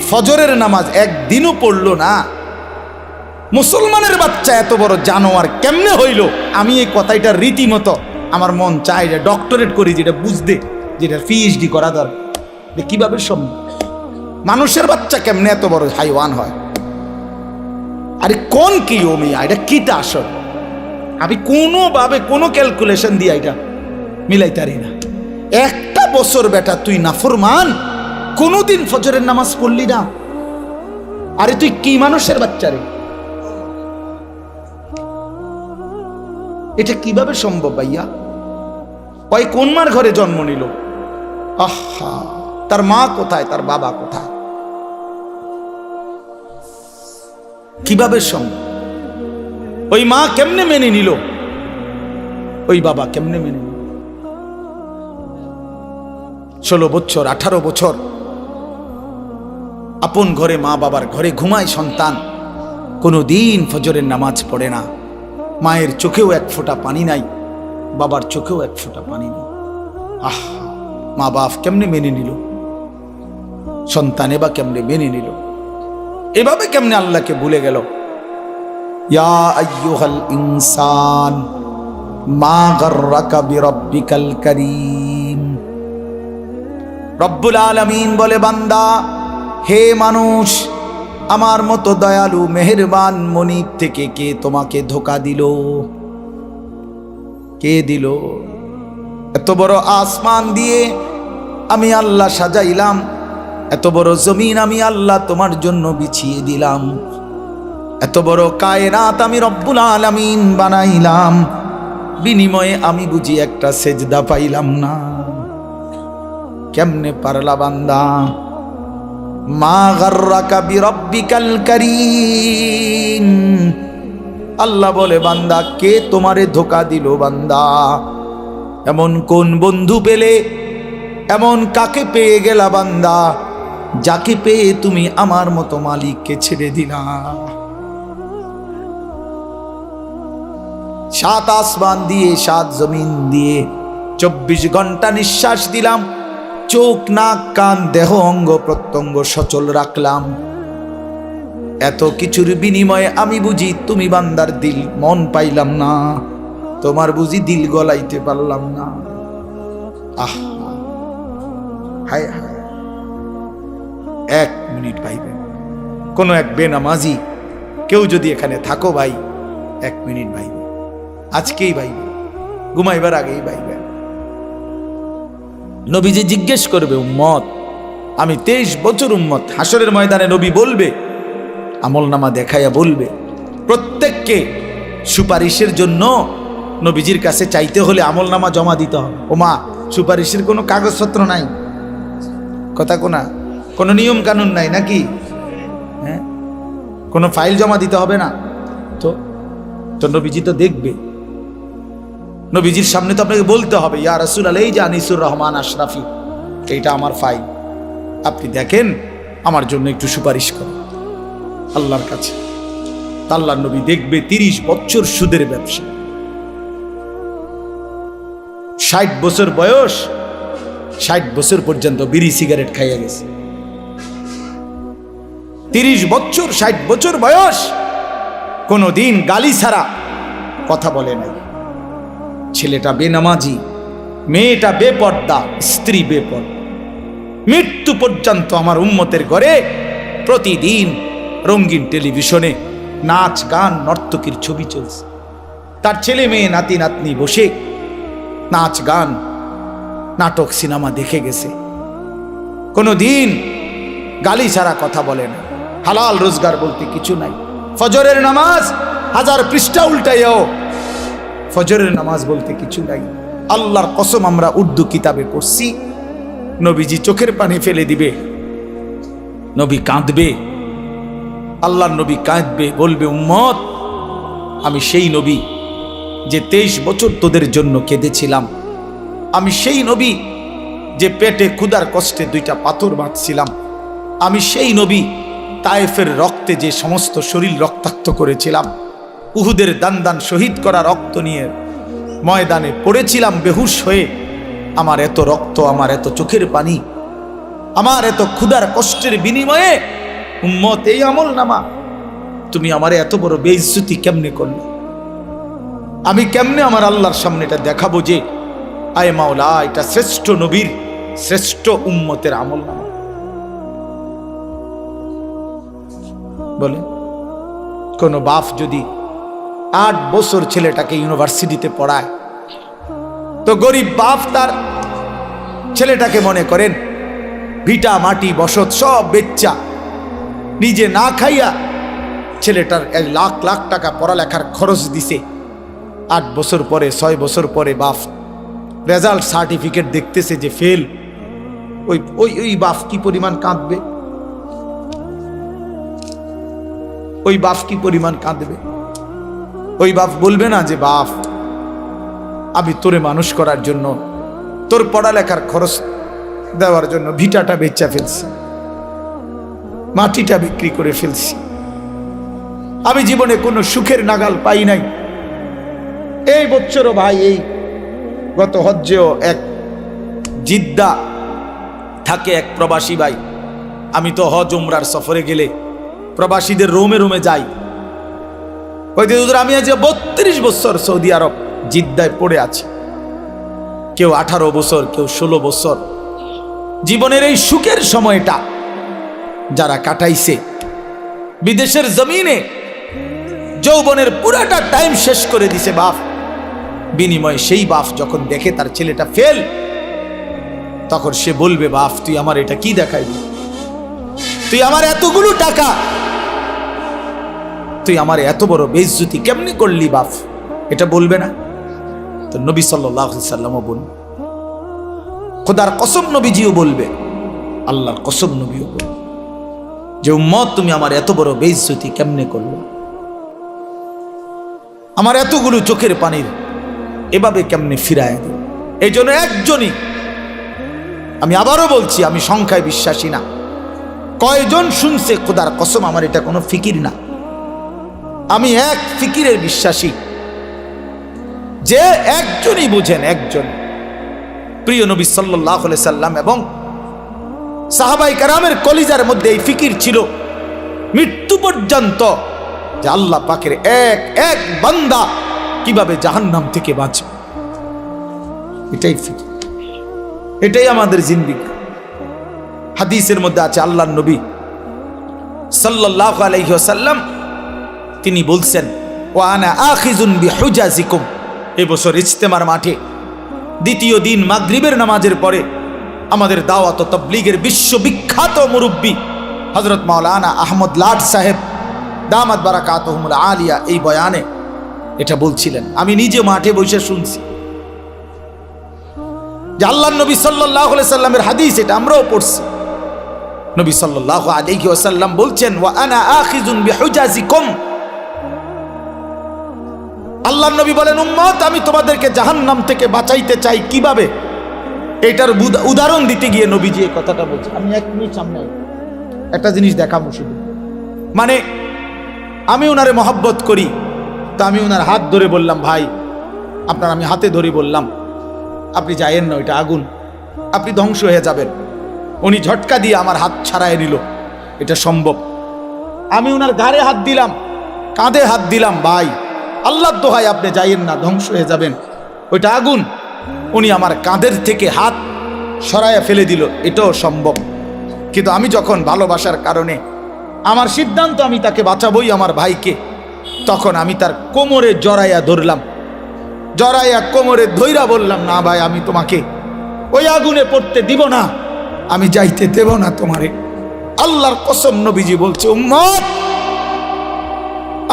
ফজরের নামাজ একদিনও পড়লো না, মুসলমানের বাচ্চা এত বড় জানোয়ার কেমনে হইল? আমি এই কথাটা রীতিমতো আমার মন চায় যে ডক্টরেট করি, যেটা বুঝতে, যেটা PhD করা দরকার, কিভাবে সম্ভব? মানুষের বাচ্চা কেমনে এত বড় হাইওয়ান হয়? আরে কোন কি ও মিয়া, এটা কিটা আসল? আমি কোনোভাবে কোনো ক্যালকুলেশন দিয়ে এটা মিলাইতারি না। একটা বছর বেটা তুই নাফরমান, কোনোদিন ফজরের নামাজ পড়লি না। আরে তুই কি মানুষের বাচ্চা রে? এটা কিভাবে সম্ভব ভাইয়া? ওই কোন মার ঘরে জন্ম নিল? আহা, তার মা কোথায়, তার বাবা কোথায়? কিভাবে সম্ভব? ওই মা কেমনে মেনে নিল? ওই বাবা কেমনে মেনে নিল? 16 বছর 18 বছর আপন ঘরে, মা বাবার ঘরে ঘুমায় সন্তান, কোনোদিন ফজরের নামাজ পড়ে না। মায়ের চোখেও এক ফোঁটা পানি নাই, বাবার চোখেও এক ফোঁটা পানি নেই। আহ, মা বাপ কেমনে মেনে নিল? সন্তান এবার কেমনে মেনে নিল? এভাবে কেমনে আল্লাহকে ভুলে গেল? ইয়া আইয়ুহাল ইনসান মা গাররাকা বিরাব্বিকাল কারীম। রব্বুল আলামিন বলে, বান্দা, হে মানুষ, আমার মতো দয়ালু মেহেরবান মনিব থেকে কে তোমাকে ধোঁকা দিল? কে দিল? এত বড় আসমান দিয়ে আমি আল্লাহ সাজাইলাম, এত বড় জমিন আমি আল্লাহ তোমার জন্য বিছিয়ে দিলাম, এত বড় কায়নাত আমি রব্বুল আলামিন বানাইলাম, বিনিময়ে আমি বুঝি একটা সেজদা পাইলাম না। কেমনে পারলা বান্দা? মা গাররাকা বিরাব্বিকাল কারীম। আল্লাহ বলে, বান্দা, কে তোমারে ধোঁকা দিল? বান্দা, এমন কোন বন্ধু পেলে, এমন কাকে পেয়ে গেলা বান্দা, যাকে পেয়ে তুমি আমার মতো মালিককে ছেড়ে দিলা? 7 আসমান দিয়ে 7 জমিন দিয়ে 24 ঘন্টা নিঃশ্বাস দিলাম, চোখ নাক কান দেহ অঙ্গ প্রত্যঙ্গ সচল রাখলাম। এত কিছুর বিনিময়ে আমি বুঝি তুমি বান্দার দিল মন পাইলাম না, তোমার বুঝি দিল গলাইতে পারলাম না। আহ, হায় হায়। 1 মিনিট ভাইবেন, কোনো এক বেনামাজি কেউ যদি এখানে থাকো ভাই, 1 মিনিট ভাইবে, আজকেই ভাইবে, ঘুমাইবার আগেই ভাইবে। নবীজি জিজ্ঞেস করবে, উম্মত, আমি 23 বছর উম্মত। হাসরের ময়দানে নবী বলবে, আমলনামা দেখাইয়া বলবে, প্রত্যেককে সুপারিশের জন্য নবীজির কাছে চাইতে হলে আমলনামা জমা দিতে হবে। ওমা, সুপারিশের কোনো কাগজপত্র নাই, কথা কোনা, কোনো নিয়ম কানুন নাই নাকি? হ্যাঁ, কোনো ফাইল জমা দিতে হবে না তো নবীজি তো দেখবে। নবীজির সামনে তো আপনাকে বলতে হবে, ইয়া রাসূলুল্লাহ, এই যে আনিসুর রহমান আশরাফি, এইটা আমার ফাইল, আপনি দেখেন, আমার জন্য একটু সুপারিশ করেন আল্লাহর কাছে। আল্লাহর নবী দেখবে 30 বছর সুদের ব্যবসা, 60 বছর বয়স, 60 বছর পর্যন্ত বিড়ি সিগারেট খাইয়া গেছে। 30 বছর 60 বছর বয়স, কোনোদিন গালি ছাড়া কথা বলে নাই। ছেলেটা বেনামাজি, মেয়েটা বেপর্দা, স্ত্রী বেপর্দা। মৃত্যু পর্যন্ত আমার উম্মতের ঘরে প্রতিদিন রঙিন টেলিভিশনে নাচ গান নর্তকীর ছবি চলছে। তার ছেলে মেয়ে নাতি নাতনি বসে নাচ গান নাটক সিনেমা দেখে গেছে। কোনোদিন গালি ছাড়া কথা বলে না, হালাল রোজগার বলতে কিছু নাই। ফজরের নামাজ 1000 পৃষ্ঠা উল্টাইয়াও ফজরের নামাজ বলতে কিছু নাই। আল্লাহর কসম, আমরা উর্দু কিতাবে পড়ছি, নবীজি চোখের পানি ফেলে দিবে, নবী কাঁদবে, আল্লাহর নবী কাঁদবে, বলবে, উম্মত, আমি সেই নবী যে 23 বছর তোদের জন্য কেঁদেছিলাম, আমি সেই নবী যে পেটে ক্ষুধার কষ্টে 2টা পাথর বাঁধছিলাম, আমি সেই নবী তায়েফের রক্তে যে সমস্ত শরীর রক্তাক্ত করেছিলাম, উহুদের দান দান শহীদ করা রক্ত নিয়ে ময়দানে পড়েছিলাম বেহুশ হয়ে, আমার এত রক্ত, আমার এত চোখের পানি, আমার এত ক্ষুধার কষ্টের বিনিময়ে উম্মত এই আমলনামা, তুমি আমারে এত বড় বেইজ্জতি কেমনে করলে? আমি কেমনে আমার আল্লাহর সামনে এটা দেখাবো যে আয় মাওলা, এটা শ্রেষ্ঠ নবীর, শ্রেষ্ঠ উম্মতের আমলনামা। বলে কোন বাপ যদি 8 বছর ছেলেটাকে ইউনিভার্সিটিতে পড়ায়, তো গরিব বাপ তার ছেলেটাকে মনে করেন ভিটা মাটি বসত সব বেচ্চা নিজে না খাইয়া ছেলেটার 1 লাখ লাখ টাকা পড়ালেখার খরচ দিছে। 8 বছর পরে 6 বছর পরে বাপ রেজাল্ট সার্টিফিকেট দেখতেছে যে ফেল। ওই ওই ওই বাপ কি পরিমাণ কাঁদবে, ওই বাপ কি পরিমাণ কাঁদবে। ওই বাপ বলবে না যে বাপ আমি তোরে মানুষ করার জন্য, তোর পড়ালেখার খরচ দেওয়ার জন্য ভিটাটা বেচা ফেলছি, মাটিটা বিক্রি করে ফেলছি, আমি জীবনে কোনো সুখের নাগাল পাই নাই। এই বছরও ভাই, এই গত হজ্জেও এক জিদ্দা থাকে এক প্রবাসী ভাই, আমি তো হজ উমরার সফরে গেলে প্রবাসীদের রোমে রোমে যাই। আমি আজ 32 বছর সৌদি আরব জিদ্দায় পড়ে আছি, কেউ 18 বছর, কেউ 16 বছর। জীবনের এই সুখের সময়টা যারা কাটাইছে বিদেশের জমিনে, যৌবনের পুরাটা টাইম শেষ করে দিছে বাপ, বিনিময়ে সেই বাপ যখন দেখে তার ছেলেটা ফেল, তখন সে বলবে বাপ তুই আমার এটা কি দেখাইবি, তুই আমার এতগুলো টাকা, তুই আমার এত বড় বেইজ্জতি কেমনি করলি বাপ, এটা বলবে না? তো নবী সাল্লাল্লাহু আলাইহি সাল্লামও বলবে, খোদার কসম নবীজিও বলবে, আল্লাহর কসম নবীও বলবে যে উম্মত তুমি আমার এত বড় বেইজ্জতি কেমনে করলে, আমার এতগুলো চোখের পানির এভাবে কেমনে ফিরায় দিল। এই জন্য একজনই, আমি আবারও বলছি, আমি সংখ্যায় বিশ্বাসী না, কয়জন শুনছে খোদার কসম আমার এটা কোনো ফিকির না, আমি এক ফিকিরের বিশ্বাসী, যে একজনই বুঝেন, একজন প্রিয় নবী সাল্লাল্লাহু আলাইহি সাল্লাম এবং সাহাবায়ে কেরামের কলিজার মধ্যে এই ফিকির ছিল মৃত্যু পর্যন্ত, যে আল্লাহ পাকের এক এক বান্দা কিভাবে জাহান্নাম থেকে বাঁচবে। এটাই ফিকির, এটাই আমাদের জিন্দেগি। হাদিসের মধ্যে আছে আল্লাহর নবী সাল্লাল্লাহু আলাইহি ওয়াসাল্লাম তিনি বলছেন, ওয়া আনা আখিযুন বিহুজাজিকুম। এই বছর ইজতেমার মাঠে দ্বিতীয় দিন মাগরিবের নামাজের পরে আমাদের দাওয়াত ও তাবলীগের বিশ্ববিখ্যাত মুরব্বী হযরত মাওলানা আহমদ লাট সাহেব দামাত বারাকাতুহুমুল আলিয়া এই বয়ানে এটা বলছিলেন। আমি নিজে মাঠে বসে শুনছি যে আল্লাহর নবী সাল্লাল্লাহু আলাইহি সাল্লামের হাদিস, এটা আমরাও পড়ছি। নবী সাল্লাল্লাহু আলাইহি ওয়াসাল্লাম বলছেন, ওয়া আনা আখিযুন বিহুজাজিকুম। আল্লাহর নবী বলেন, উম্মত আমি তোমাদেরকে জাহান্নাম থেকে বাঁচাইতে চাই কিভাবে, এটার উদাহরণ দিতে গিয়ে নবীজি এই কথাটা বলছে। আমি 1 মিনিট সামনে একটা জিনিস দেখাবো শুধু, মানে আমি ওনারে মহব্বত করি, তা আমি ওনার হাত ধরে বললাম, ভাই আপনার, আমি হাতে ধরে বললাম আপনি যায়েন না, ওইটা আগুন, আপনি ধ্বংস হয়ে যাবেন। উনি ঝটকা দিয়ে আমার হাত ছাড়াই নিল, এটা সম্ভব? আমি ওনার ঘাড়ে হাত দিলাম, কাঁধে হাত দিলাম, ভাই আল্লাহর দোহাই আপনি যাইয়েন না, ধ্বংস হয়ে যাবেন, ওইটা আগুন। উনি আমার কাঁধের থেকে হাত সরাইয়া ফেলে দিল, এটাও সম্ভব। কিন্তু আমি যখন ভালোবাসার কারণে আমার সিদ্ধান্ত, আমি তাকে বাঁচাবই, আমার ভাইকে, তখন আমি তার কোমরে জড়াইয়া ধরলাম, জড়াইয়া কোমরে ধইরা বললাম, না ভাই আমি তোমাকে ওই আগুনে পড়তে দিব না, আমি যাইতে দেব না তোমারে। আল্লাহর কসম নবীজি বলছে, উম্মত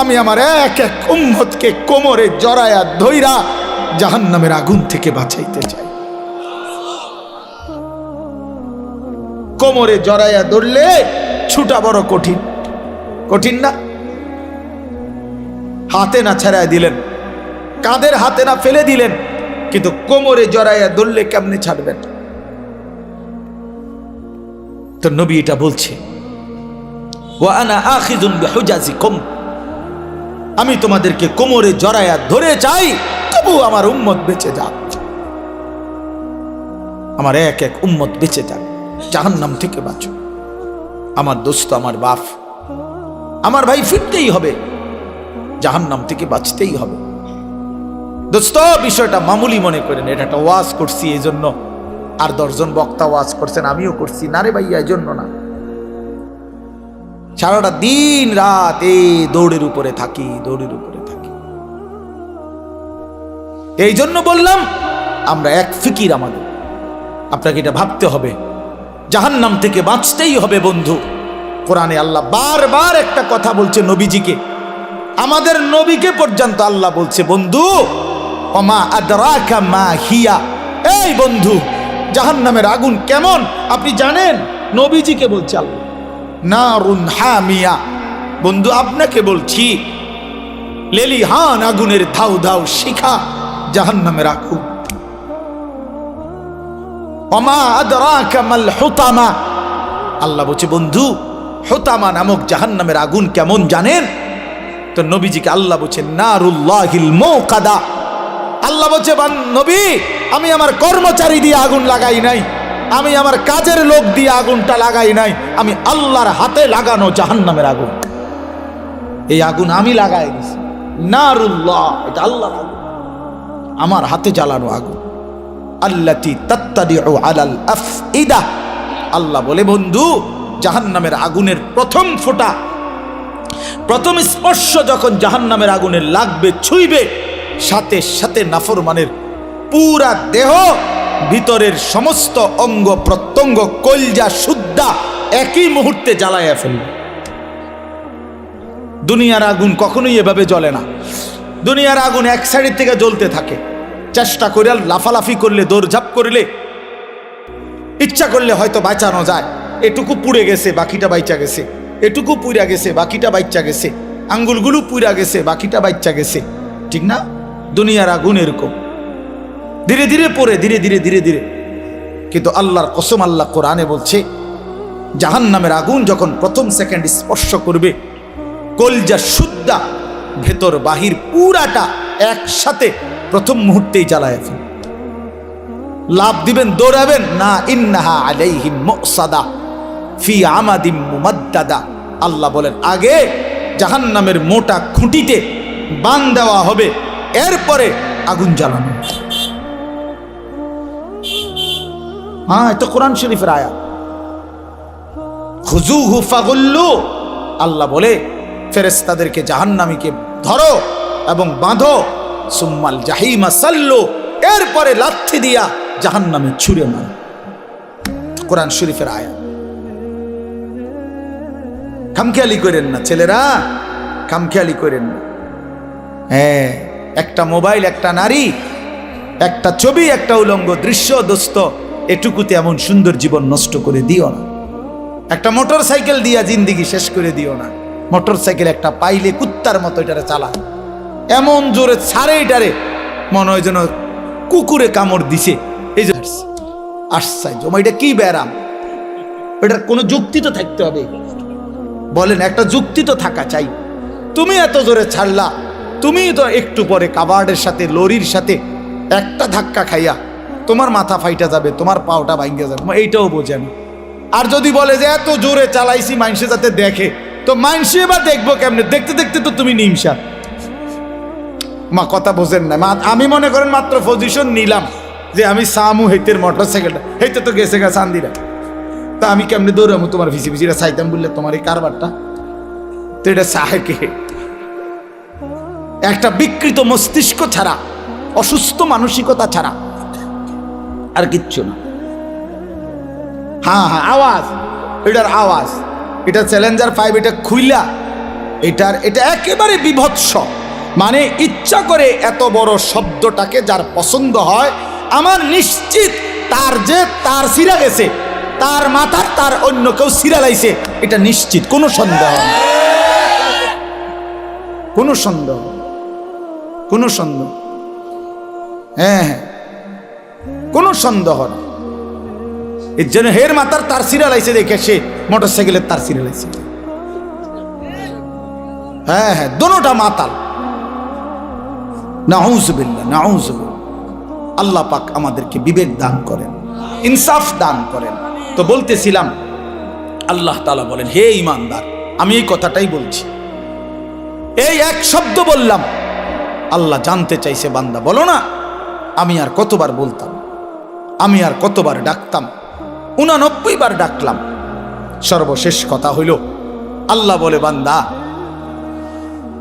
আমি আমার এক এক উম্মতকে কোমরে জড়াইয়া ধইরা জাহান্নামের আগুন থেকে বাঁচাইতে চাই। কোমরে জড়াইয়া ধরলে ছুটা বড় কঠিন, কঠিন না? হাতে না ছাড়াই দিলেন, কাঁধের হাতে না ফেলে দিলেন, কিন্তু কোমরে জড়াইয়া ধরলে কেমনে ছাড়বেন? তো নবী এটা বলছে, ওয়া আনা আখিযুন বিহুজাজিকুম, আমি তোমাদেরকে কোমরে জড়াইয়া ধরে চাই, তবু আমার উম্মত বেঁচে যাক, আমার এক এক উম্মত বেঁচে যাক, জাহান্নাম থেকে বাঁচো। আমার দোস্ত, আমার বাপ, আমার ভাই, ফিরতেই হবে, জাহান্নাম থেকে বাঁচতেই হবে। দোস্ত বিষয়টা মামুলি মনে করেন, এটা একটা ওয়াজ করছি এই জন্য, আর 10 জন বক্তা ওয়াজ করছেন, আমিও করছি না রে ভাইয়া, এই জন্য না। সারাটা দিন রাত এই দৌড়ের উপরে থাকি, দৌড়ের উপরে থাকি। এই জন্য বললাম আমরা এক ফিকির, আমাদের আপনাকে এটা ভাবতে হবে, জাহান্নাম থেকে বাঁচতেই হবে বন্ধু। কোরআনে আল্লাহ বারবার একটা কথা বলছে নবীজিকে, আমাদের নবীকে পর্যন্ত আল্লাহ বলছে বন্ধু ওমা আদরাকা মা হিয়া, এই বন্ধু জাহান্নামের আগুন কেমন আপনি জানেন? নবীজিকে বলছে আল্লাহ। নারুন হামিয়া, বন্ধু আপনাকে বলছি লেলিহান আগুনের ধাউ ধাউ শিখা জাহান্নামের আগুন। ওমা আদরাকা মাল হুতামা, আল্লাহ বলছে বন্ধু হুতামা নামক জাহান্নামের আগুন কেমন জানেন? তো নবীজিকে আল্লাহ বলছে নারুল্লাহিল মুকাদা, আল্লাহ বলছে নবী আমি আমার কর্মচারী দিয়ে আগুন লাগাই নাই, আমি আমার কাজের লোক দিয়ে আগুনটা লাগাই নাই, আমি আল্লাহর হাতে লাগানো জাহান্নামের আগুন, এই আগুন আমি লাগাই দিছি। নারুল্লাহ, এটা আল্লাহর আগুন, আমার হাতে জ্বালানো আগুন। আল্লাতী তাত্তাদিউ আলাল আফইদা, আল্লাহ বলে বন্ধু জাহান্নামের আগুনের প্রথম ফোঁটা, প্রথম স্পর্শ যখন জাহান্নামের আগুনের লাগবে, ছুঁইবে, সাথে সাথে নাফরমানের পুরা দেহ, ভিতরের সমস্ত অঙ্গ প্রত্যঙ্গ, কলজা সুদ্ধা একই মুহূর্তে জ্বালাইয়া ফেলবে। দুনিয়ার আগুন কখনোই এভাবে জ্বলে না। দুনিয়ার আগুন এক সাইড থেকে জ্বলতে থাকে, চেষ্টা করে লাফালাফি করলে, দৌড়ঝাঁপ করলে, ইচ্ছা করলে হয়তো বাঁচানো যায়। এটুকু পুড়ে গেছে বাকিটা বাইচা গেছে, এটুকু পুড়া গেছে বাকিটা বাইচা গেছে, আঙ্গুলগুলো পুড়া গেছে বাকিটা বাইচা গেছে, ঠিক না? দুনিয়ার আগুন এরকম ধীরে ধীরে পড়ে, ধীরে ধীরে ধীরে ধীরে। কিন্তু আল্লাহর কসম, আল্লাহ কোরআনে বলছে জাহান্নামের আগুন যখন প্রথম সেকেন্ড স্পর্শ করবে, কলজা সুদ্ধা ভেতর বাহির পুরাটা একসাথে প্রথম মুহূর্তেই জ্বালায় ফেলে। লাভ দিবেন, দৌড়াবেন না, ইন্নাহা আলাইহিম মুসাদা ফি আমাদিম মুমাদ্দাদা, আল্লাহ বলেন আগে জাহান্নামের মোটা খুঁটিতে বান দেওয়া হবে, এরপরে আগুন জ্বালানো। হ্যাঁ, এটা কোরআন শরীফের আয়াত। খুজুহু ফাগুল্লু, আল্লাহ বলে ফেরেশতাদেরকে জাহান্নামীকে ধরো এবং বাঁধো, সুম্মাল জাহিমা সাল্লু, এরপরে লাথি দিয়া জাহান্নামে ছুঁড়ে মারো। কোরআন শরীফের আয়াত। খামখেয়ালি করেন না ছেলেরা, খামখেয়ালি করেন না। হ্যাঁ, একটা মোবাইল, একটা নারী, একটা ছবি, একটা উলঙ্গ দৃশ্য, দোস্ত, এটুকুতে এমন সুন্দর জীবন নষ্ট করে দিও না। একটা মোটর সাইকেল দিয়া জিন্দিগি শেষ করে দিও না। মোটর সাইকেল একটা পাইলে কুত্তার মতো এটারে চালা, এমন জোরে ছাড়ে এটারে, মনে হয় যেন কুকুরে কামড় দিছে। এই যে আশ্চর্য, এটা কি ব্যারাম? এটার কোনো যুক্তি তো থাকতে হবে, বলেন, একটা যুক্তি তো থাকা চাই। তুমি এত জোরে ছাড়লা, তুমি তো একটু পরে কাবার্ডের সাথে, লরির সাথে একটা ধাক্কা খাইয়া তোমার মাথা ফাইটা যাবে, তোমার পাওটা ভাঙ্গে যাবে, এইটাও বোঝে না। আর যদি বলে যে এত জোরে চালাইছি মানুষে যাতে দেখে, তো মানুষে বা দেখবো কেমনে? দেখতে দেখতে তো তুমি নিমশা। মা কথা বোঝেন না। আমি মনে করেন মাত্র পজিশন নিলাম যে আমি সামু হেতের মোটর সাইকেলটা, হেতে তো গেছে গা চান্দিরা, তা আমি কেমনে দৌড়াবো তোমার ভিসি ভিসিটা চাইতাম বললে তোমার এই কারবারটা? তো এটা চায় কে? একটা বিকৃত মস্তিষ্ক ছাড়া, অসুস্থ মানসিকতা ছাড়া আর কিচ্ছু না। হ্যাঁ হ্যাঁ, আওয়াজ, এটার আওয়াজ, এটা চ্যালেঞ্জার 5, এটা খুইলা, এটা একেবারে বিভৎস। মানে ইচ্ছা করে এত বড় শব্দটাকে যার পছন্দ হয়, আমার নিশ্চিত তার যে তার সিরা গেছে, তার মাথার তার অন্য কেউ সিরা লাইছে, এটা নিশ্চিত, কোনো সন্দেহ না, কোনো সন্দেহ, কোনো সন্দেহ, হ্যাঁ হ্যাঁ, কোনো সন্দেহ না। এর জন্য হের মাথার তার সিরা লাইছে দেখে সে মোটর সাইকেলের তার সিরা লাইছে। হ্যাঁ হ্যাঁ, দোনোটা মাতাল। নাউজুবিল্লাহ, নাউজুবিল্লাহ। আল্লাহ পাক আমাদেরকে বিবেক দান করেন, ইনসাফ দান করেন। তো বলতেছিলাম, আল্লাহ তাআলা বলেন, হে ঈমানদার, আমি এই কথাটাই বলছি, এই এক শব্দ বললাম, আল্লাহ জানতে চাইছে বান্দা বলো না, আমি আর কতবার বলতাম, আমি আর কতবার ডাকতাম, 89 বার ডাকলাম। সর্বশেষ কথা হইল আল্লাহ বলে, বান্দা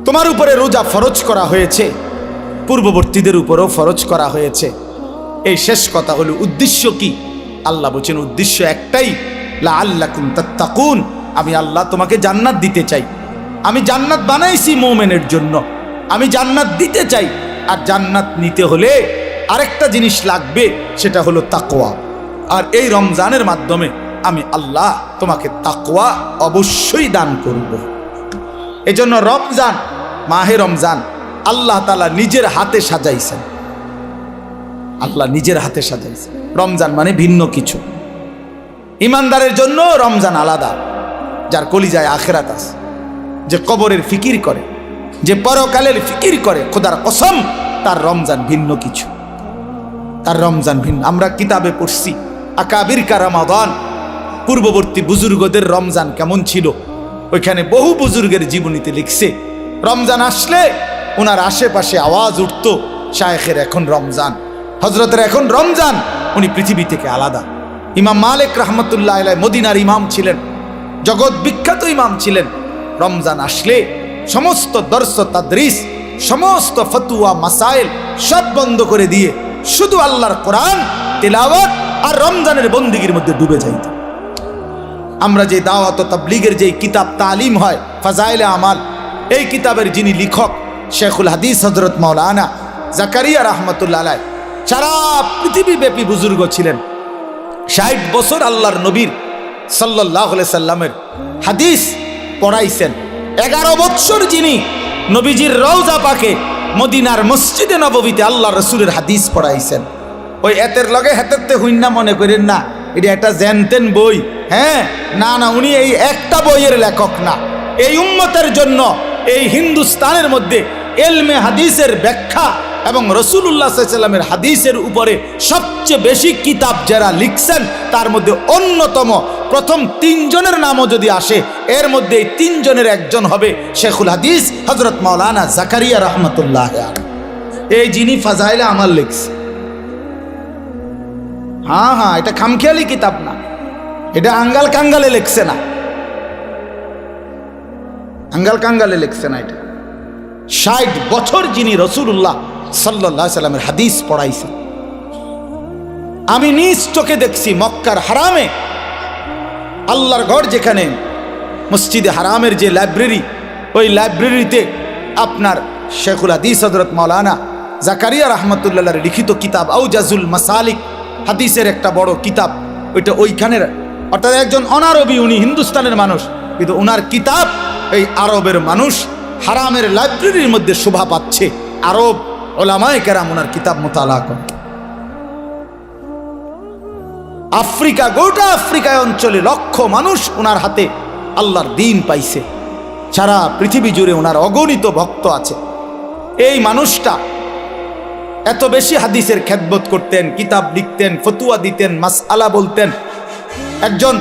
তোমার উপরে রোজা ফরজ করা হয়েছে, পূর্ববর্তীদের উপরও ফরজ করা হয়েছে। এই শেষ কথা হলো উদ্দেশ্য কি? আল্লাহ বলছেন উদ্দেশ্য একটাই, লাআল্লাকুম তাত্তাকুন, আমি আল্লাহ তোমাকে জান্নাত দিতে চাই। আমি জান্নাত বানাইছি মুমিনের জন্য, আমি জান্নাত দিতে চাই। আর জান্নাত নিতে হলে আরেকটা জিনিস লাগবে, সেটা হলো তাকওয়া। আর এই রমজানের মাধ্যমে আমি আল্লাহ তোমাকে তাকওয়া অবশ্যই দান করব। এজন্য রমজান, মাহে রমজান আল্লাহ তাআলা নিজের হাতে সাজাইছেন। আল্লাহ নিজের হাতে সাজাইছেন। রমজান মানে ভিন্ন কিছু। ইমানদারের জন্য রমজান আলাদা, যার কলিজায় আখিরাত আছে, যে কবরের ফিকির করে, যে পরকালের ফিকির করে, খোদার কসম তার রমজান ভিন্ন কিছু, তার রমজান ভিন্ন। আমরা কিতাবে পড়ছি আকাবির কা রমাদান, পূর্ববর্তী বুজুর্গদের রমজান কেমন ছিল, ওইখানে বহু বুজুর্গের জীবনীতে লিখছে রমজান আসলে ওনার আশেপাশে আওয়াজ উঠতো, শায়েখের এখন রমজান, হজরতের এখন রমজান, উনি পৃথিবী থেকে আলাদা। ইমাম মালিক রহমতুল্লাহ আলাইহি মদিনার ইমাম ছিলেন, জগৎ বিখ্যাত ইমাম ছিলেন। রমজান আসলে সমস্ত দর্স তাদরিস, সমস্ত ফতুয়া মাসাইল সব বন্ধ করে দিয়ে শুধু আল্লাহর কোরআন তিলাওয়াত আর রমজানের বন্দিগির মধ্যে ডুবে যাইত। আমরা যে দাওয়াত ও তাবলীগের যে কিতাব তালিম হয় ফাজাইলে আমাল, এই কিতাবের যিনি লেখক শেখুল হাদিস হযরত মাওলানা জাকারিয়া রহমতুল্লাহ আলাইহি সারা পৃথিবীব্যাপী বুজুর্গ ছিলেন। ৬০ বছর আল্লাহর নবীর সাল্লাল্লাহু আলাইহি সাল্লামের হাদিস পড়াইছেন। 11 বছর যিনি নবীজির রওজা পাকে মদিনার মসজিদে নববীতে আল্লাহ রসুলের হাদিস পড়াইছেন। ওই এতের লগে হেতেরতে হুইন্না মনে করেন না, এটা একটা জেনতেন বই। হ্যাঁ, না না, উনি এই একটা বইয়ের লেখক না। এই উম্মতের জন্য এই হিন্দুস্তানের মধ্যে এলমে হাদিসের ব্যাখ্যা এবং রাসূলুল্লাহ সাল্লাল্লাহু আলাইহি ওয়াসাল্লামের হাদিসের উপরে সবচেয়ে বেশি কিতাব যারা লিখছেন, তার মধ্যে অন্যতম প্রথম 3 জনের নামও যদি আসে, এর মধ্যে এই 3 জনের একজন হবে শেখুল হাদিস হযরত মাওলানা জাকারিয়া রহমতুল্লাহ আলাইহি। এই যিনি ফাজাইলে আমাল লিখছে, হ্যাঁ, এটা খামখেয়ালি কিতাব না, এটা আঙ্গাল কাঙ্গালে লিখছে না, আঙ্গাল কাঙ্গালে লিখছে না। এটা ৬০ বছর যিনি রাসূলুল্লাহ সাল্লাল্লাহু আলাইহি সাল্লামের হাদিস পড়াইছেন। আমি নিজ চোখে দেখছি মক্কার হারামে, আল্লাহর ঘর যেখানে মসজিদে হারামের যে লাইব্রেরি, ওই লাইব্রেরিতে আপনার শেখুল হাদিস হযরত মাওলানা জাকারিয়া রহমতুল্লাহর লিখিত কিতাব আউজাজুল মাসালিক, হাদিসের একটা বড় কিতাব, ওইটা ওইখানের, অর্থাৎ একজন অনারবি, উনি হিন্দুস্তানের মানুষ, কিন্তু ওনার কিতাব এই আরবের মানুষ হারামের লাইব্রেরির মধ্যে শোভা পাচ্ছে। আরব ওলামায়ে কেরাম ওনার কিতাব মোতালা করে। আফ্রিকা, গোটা আফ্রিকায় অঞ্চলে লক্ষ মানুষ ওনার হাতে আল্লাহর দ্বীন পাইছে। সারা পৃথিবী জুড়ে ওনার অগণিত ভক্ত আছে। এই মানুষটা এত বেশি হাদিসের খেদমত করতেন, কিতাব লিখতেন, ফতুয়া দিতেন, মাসআলা বলতেন, একজন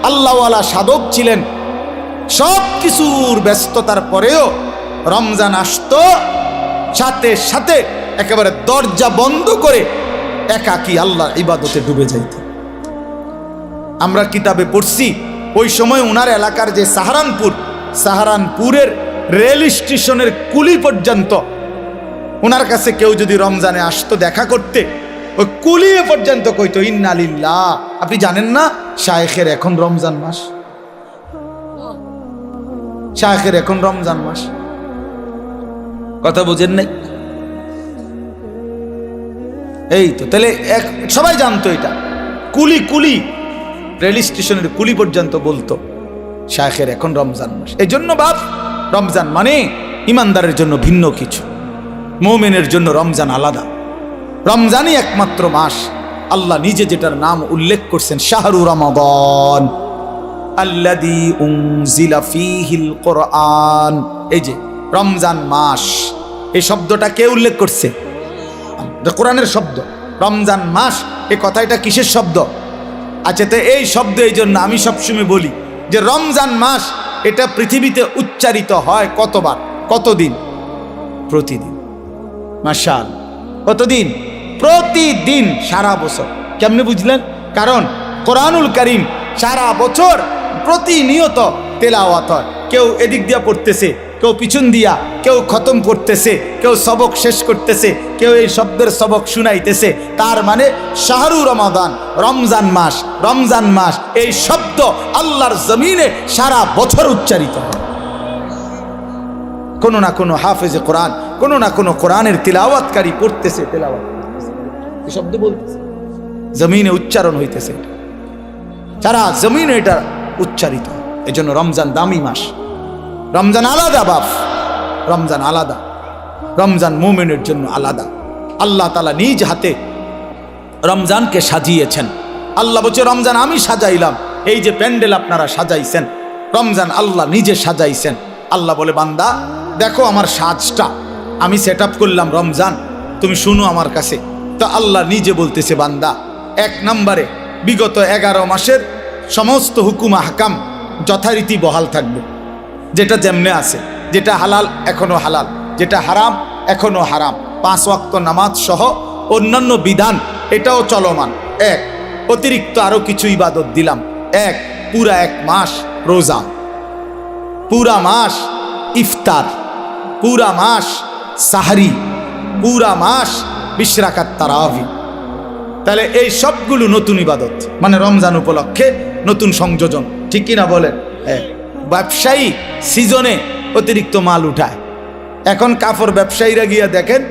আল্লাহওয়ালা সাধক ছিলেন। সব কিছুর ব্যস্ততার পরেও রমজান আসতো, সাথে সাথে একেবারে দরজা বন্ধ করে একাকী আল্লাহর ইবাদতে ডুবে যাইতেন। আমরা কিতাবে পড়ছি ওই সময় উনার এলাকার যে সাহারানপুরের রেল স্টেশনের কুলি পর্যন্ত উনার কাছে কেউ যদি রমজানে আসতো দেখা করতে, ওই কুলিয়ে পর্যন্ত কইতো ইন্না লিল্লাহ। আপনি জানেন না শায়েখের এখন রমজান মাস, শায়েখের এখন রমজান মাস, কথা বুঝেন নাই? এই তো, তাহলে সবাই জানতো এটা। কুলি রেল স্টেশনের কুলি পর্যন্ত বলতো শায়েখের এখন রমজান মাস। এই জন্য বাপ, রমজান মানে ইমানদারের জন্য ভিন্ন কিছু, মুমিনের জন্য রমজান আলাদা। রমজানই একমাত্র মাস আল্লাহ নিজে যেটার নাম উল্লেখ করছেন, শাহরু রমাদান আল্লাযী উনজিলা ফীহিল কুরআন। এই যে রমজান মাস, এই শব্দটা কে উল্লেখ করছে? কোরআনের শব্দ। রমজান মাস, এই কথাটা কিসের শব্দ? আচ্ছা, তো এই শব্দ এই জন্য আমি সবসময় বলি যে রমজান মাস এটা পৃথিবীতে উচ্চারিত হয় কতবার, কতদিন? প্রতিদিন। মাশাআল্লাহ, কতদিন? প্রতিদিন, সারা বছর। কেমনে বুঝলেন? কারণ কোরআনুল কারীম সারা বছর প্রতিনিয়ত তেলাওয়াত হয়। কেউ এদিক দিয়া পড়তেছে, কেউ পিছন দিয়া, কেউ খতম করতেছে, কেউ সবক শেষ করতেছে, কেউ এই শব্দের সবক শুনাইতেছে। তার মানে শাহরু রমাদান, রমজান মাস, রমজান মাস, এই শব্দ আল্লাহর জমিনে সারা বছর উচ্চারিত হয়। কোনো না কোনো হাফেজে কোরআন, কোনো না কোনো কোরআনের তিলাওয়াতকারী পড়তেছে, তিলাওয়াত করতেছে, এই শব্দ বলতেছে, জমিনে উচ্চারণ হইতেছে, সারা জমিনে এটা উচ্চারিত। এজন্য রমজান দামি মাস, রমজান আলাদা বাপ, রমজান আলাদা, রমজান মুমিনের জন্য আলাদা। আল্লাহ তাআলা নিজ হাতে রমজানকে সাজিয়েছেন। আল্লাহ বলছে রমজান আমি সাজাইলাম, এই যে প্যান্ডেল আপনারা সাজাইছেন, রমজান আল্লাহ নিজে সাজাইছেন। আল্লাহ বলে বান্দা দেখো আমার সাজটা আমি সেট আপ করলাম, রমজান তুমি শুনো আমার কাছে। তো আল্লাহ নিজে বলতেছে বান্দা, এক নম্বরে বিগত 11 মাসের সমস্ত হুকুম আহকাম যথারীতি বহাল থাকবে, যেটা যেমনে আছে, যেটা হালাল এখনো হালাল, যেটা হারাম এখনো হারাম, 5 ওয়াক্ত নামাজ সহ অন্যান্য বিধান এটাও চলমান। এক অতিরিক্ত আরো কিছু ইবাদত দিলাম। এক পুরা 1 মাস রোজা, পুরা মাস ইফতার, পুরা মাস সাহরি, পুরা মাস 20 রাকাত তারাবি। তাহলে এই সবগুলো নতুন ইবাদত, মানে রমজান উপলক্ষে নতুন সংযোজন, ঠিক কিনা বলেন? ব্যবসায়ী সিজনে অতিরিক্ত মাল উঠায়। এখন কাপড় ব্যবসায়ীরা গিয়া দেখেন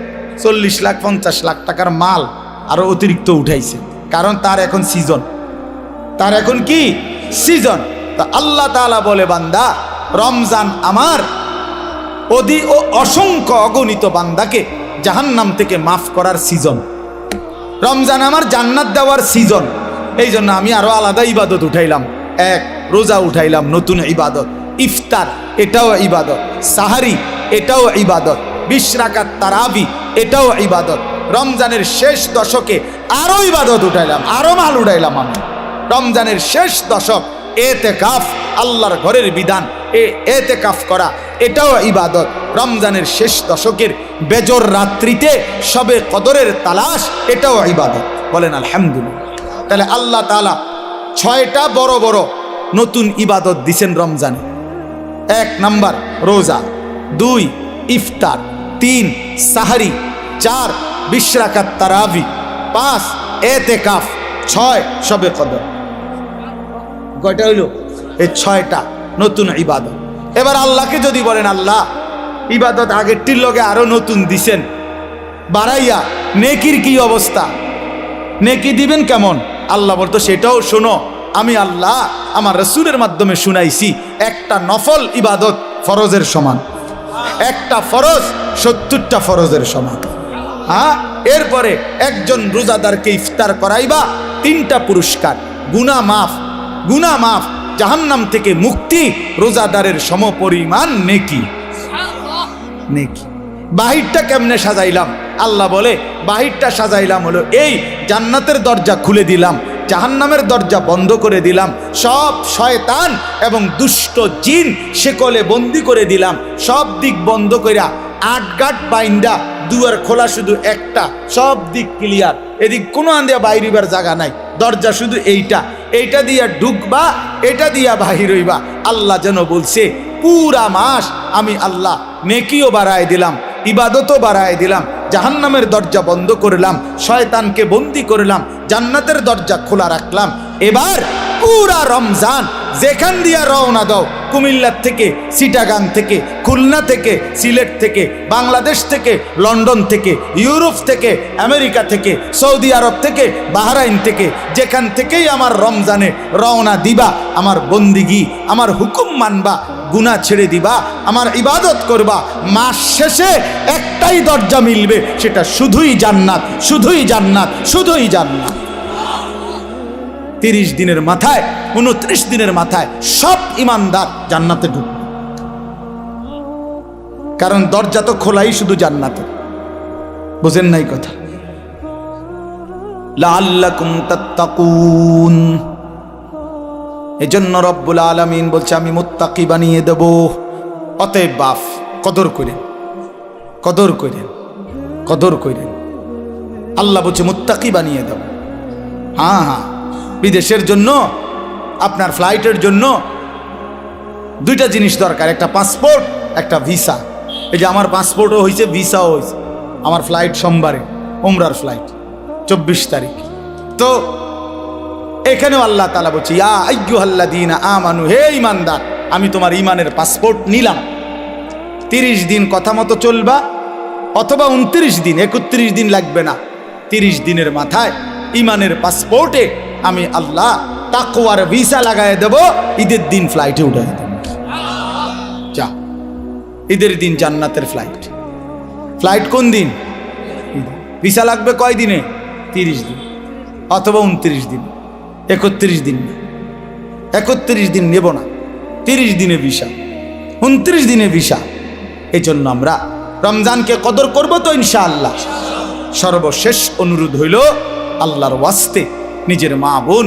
40 লাখ 50 লাখ টাকার মাল আরো অতিরিক্ত উঠাইছে, কারণ তার এখন সিজন, তার এখন কি সিজন। তা আল্লাহ তাআলা বলে বান্দা রমজান আমার অসংখ্য অগণিত বান্দাকে জাহান্নাম থেকে মাফ করার সিজন, রমজান আমার জান্নাত দেওয়ার সিজন। এই জন্য আমি আরো আলাদা ইবাদত উঠাইলাম। এক রোজা উঠাইলাম, নতুন ইবাদত। ইফতার এটাও ইবাদত, সাহারি এটাও ইবাদত, 20 রাকাত তারাবি এটাও ইবাদত। রমজানের শেষ দশকে আরো ইবাদত উঠাইলাম, আরো মাল উঠাইলাম আমি। রমজানের শেষ দশক এতেকাফ, আল্লাহর ঘরের বিধান, এতেকাফ করা এটাও ইবাদত। রমজানের শেষ দশকের বেজর রাত্রিতে সবে কদরের তালাশ এটাও ইবাদত। বলেন আলহামদুলিল্লাহ। তাহলে আল্লাহ তাআলা 6টা বড় বড় নতুন ইবাদত দিছেন রমজানে। 1 নাম্বার রোজা, 2 ইফতার, 3 সাহরি, 4 20 রাকাত তারাবি, 5 এতেকাফ, 6 সবে কদর। কয়টা হইল? এই 6টা নতুন ইবাদত। এবার আল্লাহকে যদি বলেন আল্লাহ ইবাদত আগেরটির লগে আরো নতুন দিছেন বাড়াইয়া, নেকির কি অবস্থা, নেকি দিবেন কেমন? আল্লাহ বলতো সেটাও শোনো, আমি আল্লাহ আমার রাসূলের মাধ্যমে শুনাইছি, একটা নফল ইবাদত ফরজের সমান, একটা ফরজ 70টা ফরজের সমান। হ্যাঁ, এরপরে একজন রোজাদারকে ইফতার করাইবা 3টা পুরস্কার, গুনাহ মাফ, গুনাহ মাফ, জাহান্নাম থেকে মুক্তি, রোজাদারের সমপরিমাণ নেকি। নেকি বাহিরটা কেমনে সাজাইলাম? আল্লাহ বলে বাহিরটা সাজাইলাম হলো এই, জান্নাতের দরজা খুলে দিলাম, জাহান্নামের দরজা বন্ধ করে দিলাম, সব শয়তান এবং দুষ্ট জিন শেকলে বন্দি করে দিলাম, সব দিক বন্ধ কইরা 8 গাট বাইন্দা, দুয়ার খোলা শুধু একটা, সব দিক ক্লিয়ার, এদিক কোনো আন্দিয়া বাইরিবার জায়গা নাই, দরজা শুধু এইটা দিয়া ঢুকবা, এটা দিয়া বাহির হইবা। আল্লাহ যেন বলছে পুরা মাস আমি আল্লাহ নেকিও বাড়ায় দিলাম, ইবাদতও বাড়ায় দিলাম, জাহান্নামের দরজা বন্ধ করলাম, শয়তানকে বন্দি করলাম, জান্নাতের দরজা খোলা রাখলাম। এবার পুরা রমজান যেখান দিয়া রওনা দাও, কুমিল্লা থেকে, চিটাগাং থেকে, খুলনা থেকে, সিলেট থেকে, বাংলাদেশ থেকে, লন্ডন থেকে, ইউরোপ থেকে, আমেরিকা থেকে, সৌদি আরব থেকে, বাহরাইন থেকে, যেখান থেকেই আমার রমজানে রওনা দিবা, আমার বন্দিগি, আমার হুকুম মানবা, গুনাহ ছেড়ে দিবা, আমার ইবাদত করবা, মাস শেষে একটাই দরজা মিলবে, সেটা শুধুই জান্নাত, শুধুই জান্নাত, শুধুই জান্নাত। 30 দিনের মাথায়, 29 দিনের মাথায় সব ইমানদার জান্নাতে ঢুকবে, কারণ দরজা তো খোলাই শুধু জান্নাতে। বুঝেন নাই কথা? লাআল্লাকুম তাত্তাকুন, এজন্য রব্বুল আলামিন বলছে আমি মুত্তাকি বানিয়ে দেব। অতএব বাপ কদর করেন, কদর করেন, কদর করেন। আল্লাহ বলছে মুত্তাকি বানিয়ে দেব। হ্যাঁ হ্যাঁ, বিদেশের জন্য, আপনার ফ্লাইটের জন্য দুইটা জিনিস দরকার, একটা পাসপোর্ট, একটা ভিসা। এই যে আমার পাসপোর্টও হয়েছে, ভিসাও হয়েছে। আমার ফ্লাইট সোমবারে, উমরার ফ্লাইট 24 তারিখ। তো এখানেও আল্লাহ তাআলা বলছে, ইয়া আইয়ুহাল্লাযীনা আমানু, হে ঈমানদার, আমি তোমার ঈমানের পাসপোর্ট নিলাম। 30 দিন কথা মতো চলবা, অথবা 29 দিন, 31 দিন লাগবে না। 30 দিনের মাথায় ঈমানের পাসপোর্টে আমি আল্লাহ তাকওয়ার ভিসা লাগায় দেব, ঈদের দিন ফ্লাইটে উঠাই দেব। যা, ঈদের দিন জান্নাতের ফ্লাইট। ফ্লাইট কোন দিন? ভিসা লাগবে কয় দিনে? 30 দিন, অথবা 29 দিন, 31 দিন না, 31 দিন নেব না, 30 দিনে ভিসা, 29 দিনে ভিসা। এই জন্য আমরা রমজানকে কদর করব তো ইনশাআল্লাহ। সর্বশেষ অনুরোধ হইল, আল্লাহর ওয়াস্তে নিজের মা বোন,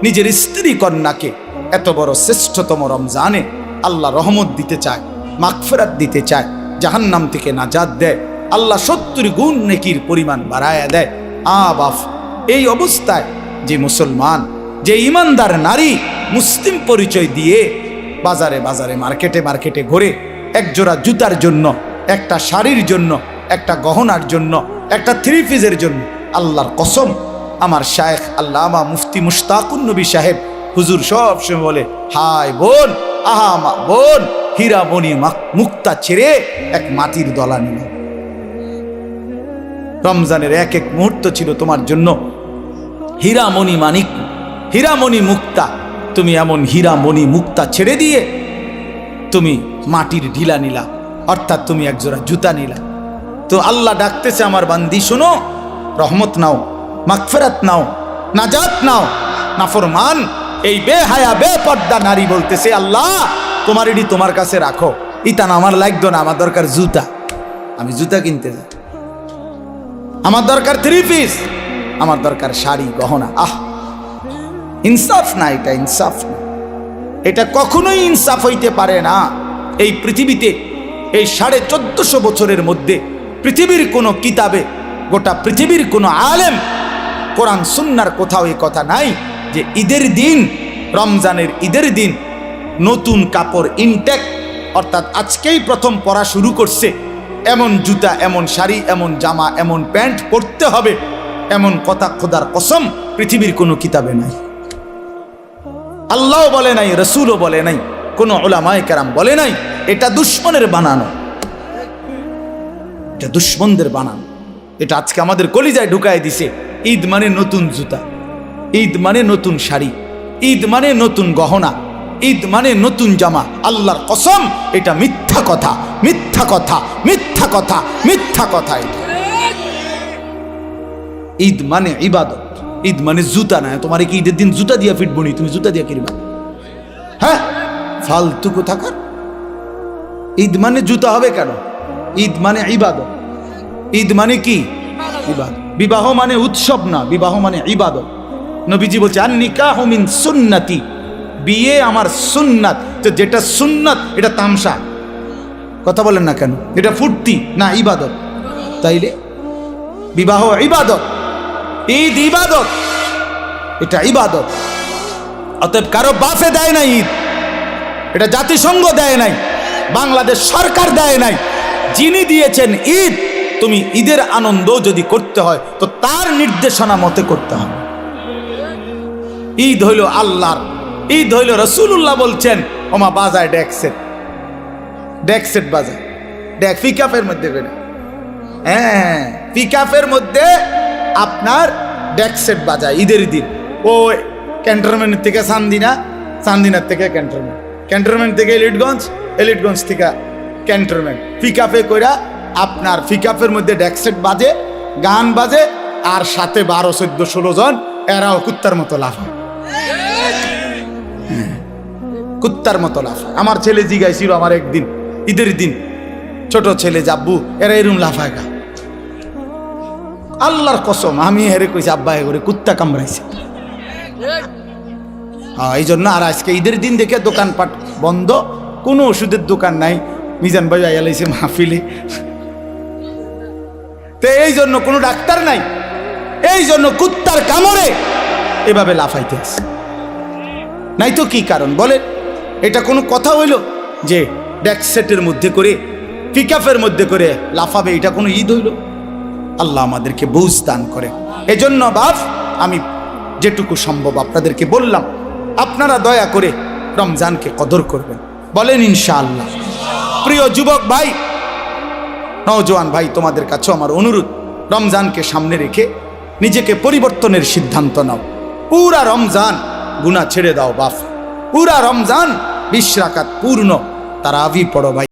নিজের স্ত্রী কন্যাকে এত বড় শ্রেষ্ঠতম রমজানে আল্লাহ রহমত দিতে চায়, মাগফিরাত দিতে চায়, জাহান্নাম থেকে নাজাত দেয়, আল্লাহ 70 গুণ নেকির পরিমাণ বাড়ায়া দেয়। বাপ, এই অবস্থায় যে মুসলমান, যে ইমানদার নারী মুসলিম পরিচয় দিয়ে বাজারে বাজারে, মার্কেটে মার্কেটে ঘুরে একজোড়া জুতার জন্য, একটা শাড়ির জন্য, একটা গহনার জন্য, একটা 3 পিসের জন্য, আল্লাহর কসম, আমার শায়েখ আল্লামা মুফতি মুশতাকুন নবী সাহেব হুজুর সব সময় বলে, হায় বোন, আহা মা বোন, হীরা মণি মুক্তা ছেড়ে এক মাটির দলা নিল। রমজানের এক এক মুহূর্ত ছিল তোমার জন্য হীরামণি মানিক, হীরামণি মুক্তা। তুমি এমন হীরামণি মুক্তা ছেড়ে দিয়ে তুমি মাটির ঢিলা নিলা, অর্থাৎ তুমি একজোড়া জুতা নিলা। তো আল্লাহ ডাকতেছে, আমার বান্দি শোনো, রহমত নাও, মাগফিরাত নাও, নাজাত নাও। নাফরমান এই বেহায়া বেপর্দা নারী বলতেছে, আল্লাহ তোমার এটি তোমার কাছে রাখো, ইতান আমার লাগতো না, আমার দরকার জুতা, আমি জুতা কিনতে যাই, আমার দরকার 3 পিস, আমার দরকার শাড়ি গহনা। ইনসাফ না, এটা ইনসাফ না, এটা কখনোই ইনসাফ হইতে পারে না। এই পৃথিবীতে, এই 1450 বছরের মধ্যে পৃথিবীর কোনো কিতাবে, গোটা পৃথিবীর কোনো আলেম, কোরআন সুন্নাহর কোথাও এই কথা নাই যে ঈদের দিন, রমজানের ঈদের দিন নতুন কাপড় ইনটেক, অর্থাৎ আজকেই প্রথম পরা শুরু করছে, এমন জুতা, এমন শাড়ি, এমন জামা, এমন প্যান্ট পরতে হবে, এমন কথা খোদার কসম পৃথিবীর কোনো কিতাবে নাই। আল্লাহও বলে নাই, রসুলও বলে নাই, কোন উলামায়ে কেরাম বলে নাই। এটা দুশ্মনের বানানো, এটা দুশ্মনদের বানানো। এটা আজকে আমাদের কলিজায় ঢুকায় দিছে। ঈদ মানে নতুন জুতা, ঈদ মানে নতুন শাড়ি, ঈদ মানে নতুন গহনা, ঈদ মানে নতুন জামা। আল্লাহর কসম এটা মিথ্যা কথা, মিথ্যা কথা, মিথ্যা কথা, মিথ্যা কথা। ঈদ মানে ইবাদত, ঈদ মানে জুতা না। তোমার কি ঈদের দিন জুতা দিয়া ফিটবো নি? তুমি জুতা দিয়া কিনবা? হ্যাঁ, ফালতু কোথাকার। ঈদ মানে জুতা হবে কেন? ঈদ মানে ইবাদত। ঈদ মানে কি? ইবাদত। বিবাহ মানে উৎসব না, বিবাহ মানে ইবাদত। নবীজি বলছে, আন নিকাহু মিন সুন্নতি, বিয়ে আমার সুন্নাত। তো যেটা সুন্নাত এটা তামসা, কথা বলেন না কেন? এটা ফুর্তি না, ইবাদত। তাইলে বিবাহ ইবাদত, ঈদ ইবাদত, এটা ইবাদত। অতএব কারো বাফে দেয় নাই ঈদ, এটা জাতিসংঘ দেয় নাই, বাংলাদেশ সরকার দেয় নাই। যিনি দিয়েছেন ঈদ, তুমি ঈদের আনন্দ যদি করতে হয় তো তার নির্দেশনা মতে করতে হবে। ঈদ হইল আল্লাহর, ঈদ হইল রাসূলুল্লাহ বলছেন, ওমা বাজায় ডেকসেট, ডেকসেট বাজায়, ডেক পিকআপের মধ্যে করে, হ্যাঁ পিকআপের মধ্যে আপনার ডেকসেট বাজায় ঈদের দিন। ও ক্যান্টনমেন্ট থেকে চান্দিনা, চান্দিনার থেকে ক্যান্টনমেন্ট, ক্যান্টনমেন্ট থেকে এলিটগঞ্জ, এলিটগঞ্জ থেকে ক্যান্টনমেন্ট, পিকআপে কইরা আপনার পিকআপের মধ্যে ডেকসেট বাজে, গান বাজে, আর সাথে 12, 14, 16 জন, এরাও কুত্তার মতো লাফায়, কুত্তার মতো লাফায়। আমার ছেলে জিগাইছিল আমার একদিন ঈদের দিন, ছোট ছেলে, জাব্বু এরা এরম লাফায় গা। আল্লাহর কসম আমি হেরে কইছি, আব্বা করে কুত্তা কামড়াইছে। এই জন্য আর আজকে ঈদের দিন দেখে দোকানপাট বন্ধ, কোনো ওষুধের দোকান নাই। মিজান ভাই আইয়ালাইছে মাহফিলে, তো এই জন্য কোনো ডাক্তার নাই, এই জন্য কুত্তার কামড়ে এভাবে লাফাইতে আছে। নাই তো কি কারণ বলে? এটা কোনো কথা হইল? যে ডেকসেটের মধ্যে করে পিকআপের মধ্যে করে লাফাবে, এটা কোনো ঈদ হইল? আল্লাহ আমাদেরকে বুঝ দান করে। এজন্য বাপ আমি যেটুকু সম্ভব আপনাদেরকে বললাম, আপনারা দয়া করে রমজানকে কদর করবেন, বলেন ইনশাআল্লাহ। প্রিয় যুবক ভাই, নওজোয়ান ভাই, তোমাদের কাছে আমার অনুরোধ, রমজানকে সামনে রেখে নিজেকে পরিবর্তনের সিদ্ধান্ত নাও। পুরা রমজান গুনাহ ছেড়ে দাও বাপ, পুরা রমজান 20 রাকাত পূর্ণ তারাবি পড়ো ভাই।